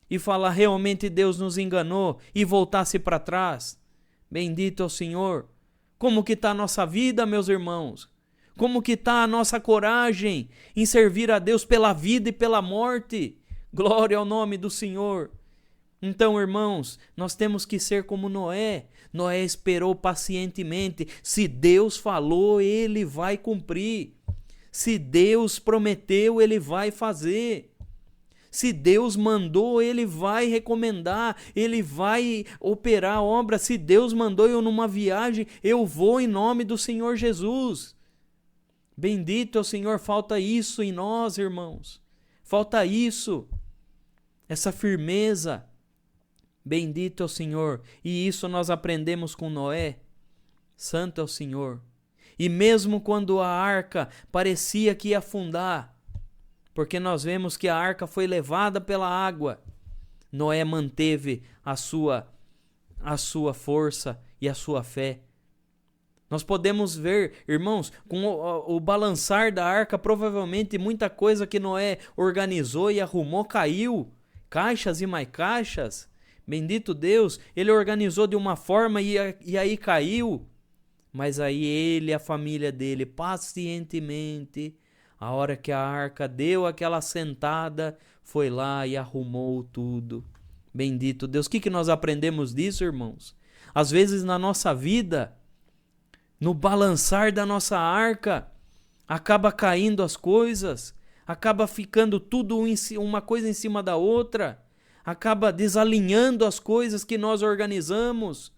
e falar: realmente Deus nos enganou, e voltasse para trás. Bendito é o Senhor. Como que está a nossa vida, meus irmãos? Como que está a nossa coragem em servir a Deus pela vida e pela morte? Glória ao nome do Senhor. Então, irmãos, nós temos que ser como Noé. Noé esperou pacientemente. Se Deus falou, Ele vai cumprir. Se Deus prometeu, Ele vai fazer. Se Deus mandou, Ele vai recomendar, Ele vai operar a obra. Se Deus mandou eu numa viagem, eu vou em nome do Senhor Jesus. Bendito é o Senhor. Falta isso em nós, irmãos. Falta isso, essa firmeza. Bendito é o Senhor. E isso nós aprendemos com Noé. Santo é o Senhor. E mesmo quando a arca parecia que ia afundar, porque nós vemos que a arca foi levada pela água, Noé manteve a sua força e a sua fé. Nós podemos ver, irmãos, com o balançar da arca, provavelmente muita coisa que Noé organizou e arrumou caiu. Caixas e mais caixas. Bendito Deus, ele organizou de uma forma e aí caiu. Mas aí ele e a família dele, pacientemente, a hora que a arca deu aquela sentada, foi lá e arrumou tudo. Bendito Deus. O que nós aprendemos disso, irmãos? Às vezes na nossa vida, no balançar da nossa arca, acaba caindo as coisas, acaba ficando tudo uma coisa em cima da outra, acaba desalinhando as coisas que nós organizamos.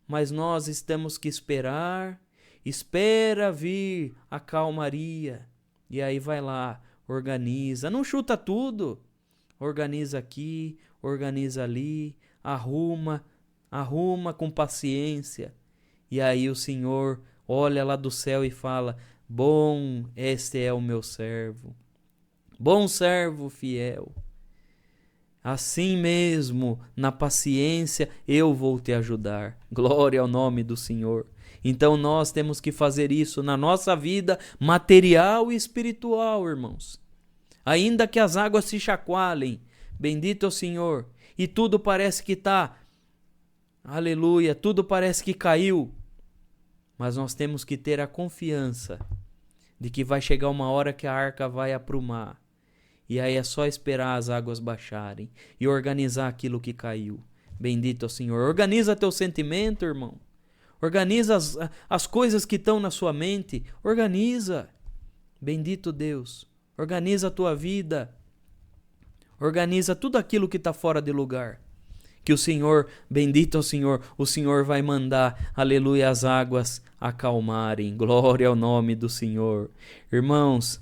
Mas nós temos que esperar, espera vir a calmaria. E aí vai lá, organiza, não chuta tudo. Organiza aqui, organiza ali, arruma com paciência. E aí o Senhor olha lá do céu e fala: bom, este é o meu servo. Bom servo fiel. Assim mesmo, na paciência, eu vou te ajudar. Glória ao nome do Senhor. Então nós temos que fazer isso na nossa vida material e espiritual, irmãos. Ainda que as águas se chacoalhem, bendito é o Senhor, e tudo parece que está, aleluia, tudo parece que caiu. Mas nós temos que ter a confiança de que vai chegar uma hora que a arca vai aprumar. E aí é só esperar as águas baixarem e organizar aquilo que caiu. Bendito é o Senhor. Organiza teu sentimento, irmão. Organiza as coisas que estão na sua mente. Organiza. Bendito Deus. Organiza a tua vida. Organiza tudo aquilo que está fora de lugar. Que o Senhor, bendito é o Senhor vai mandar, aleluia, as águas acalmarem. Glória ao nome do Senhor. Irmãos,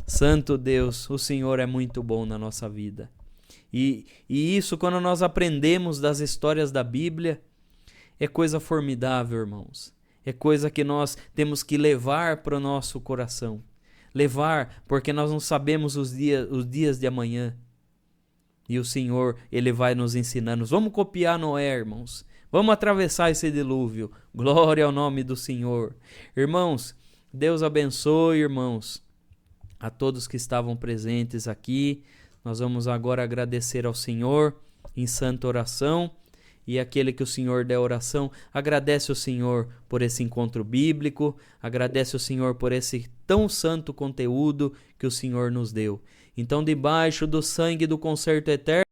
Santo Deus, o Senhor é muito bom na nossa vida. E isso, quando nós aprendemos das histórias da Bíblia, é coisa formidável, irmãos. É coisa que nós temos que levar para o nosso coração. Levar, porque nós não sabemos os dias de amanhã. E o Senhor, Ele vai nos ensinando. Vamos copiar Noé, irmãos. Vamos atravessar esse dilúvio. Glória ao nome do Senhor. Irmãos, Deus abençoe, irmãos, a todos que estavam presentes aqui. Nós vamos agora agradecer ao Senhor em santa oração. E aquele que o Senhor der oração, agradece o Senhor por esse encontro bíblico, agradece o Senhor por esse tão santo conteúdo que o Senhor nos deu. Então, debaixo do sangue do concerto eterno,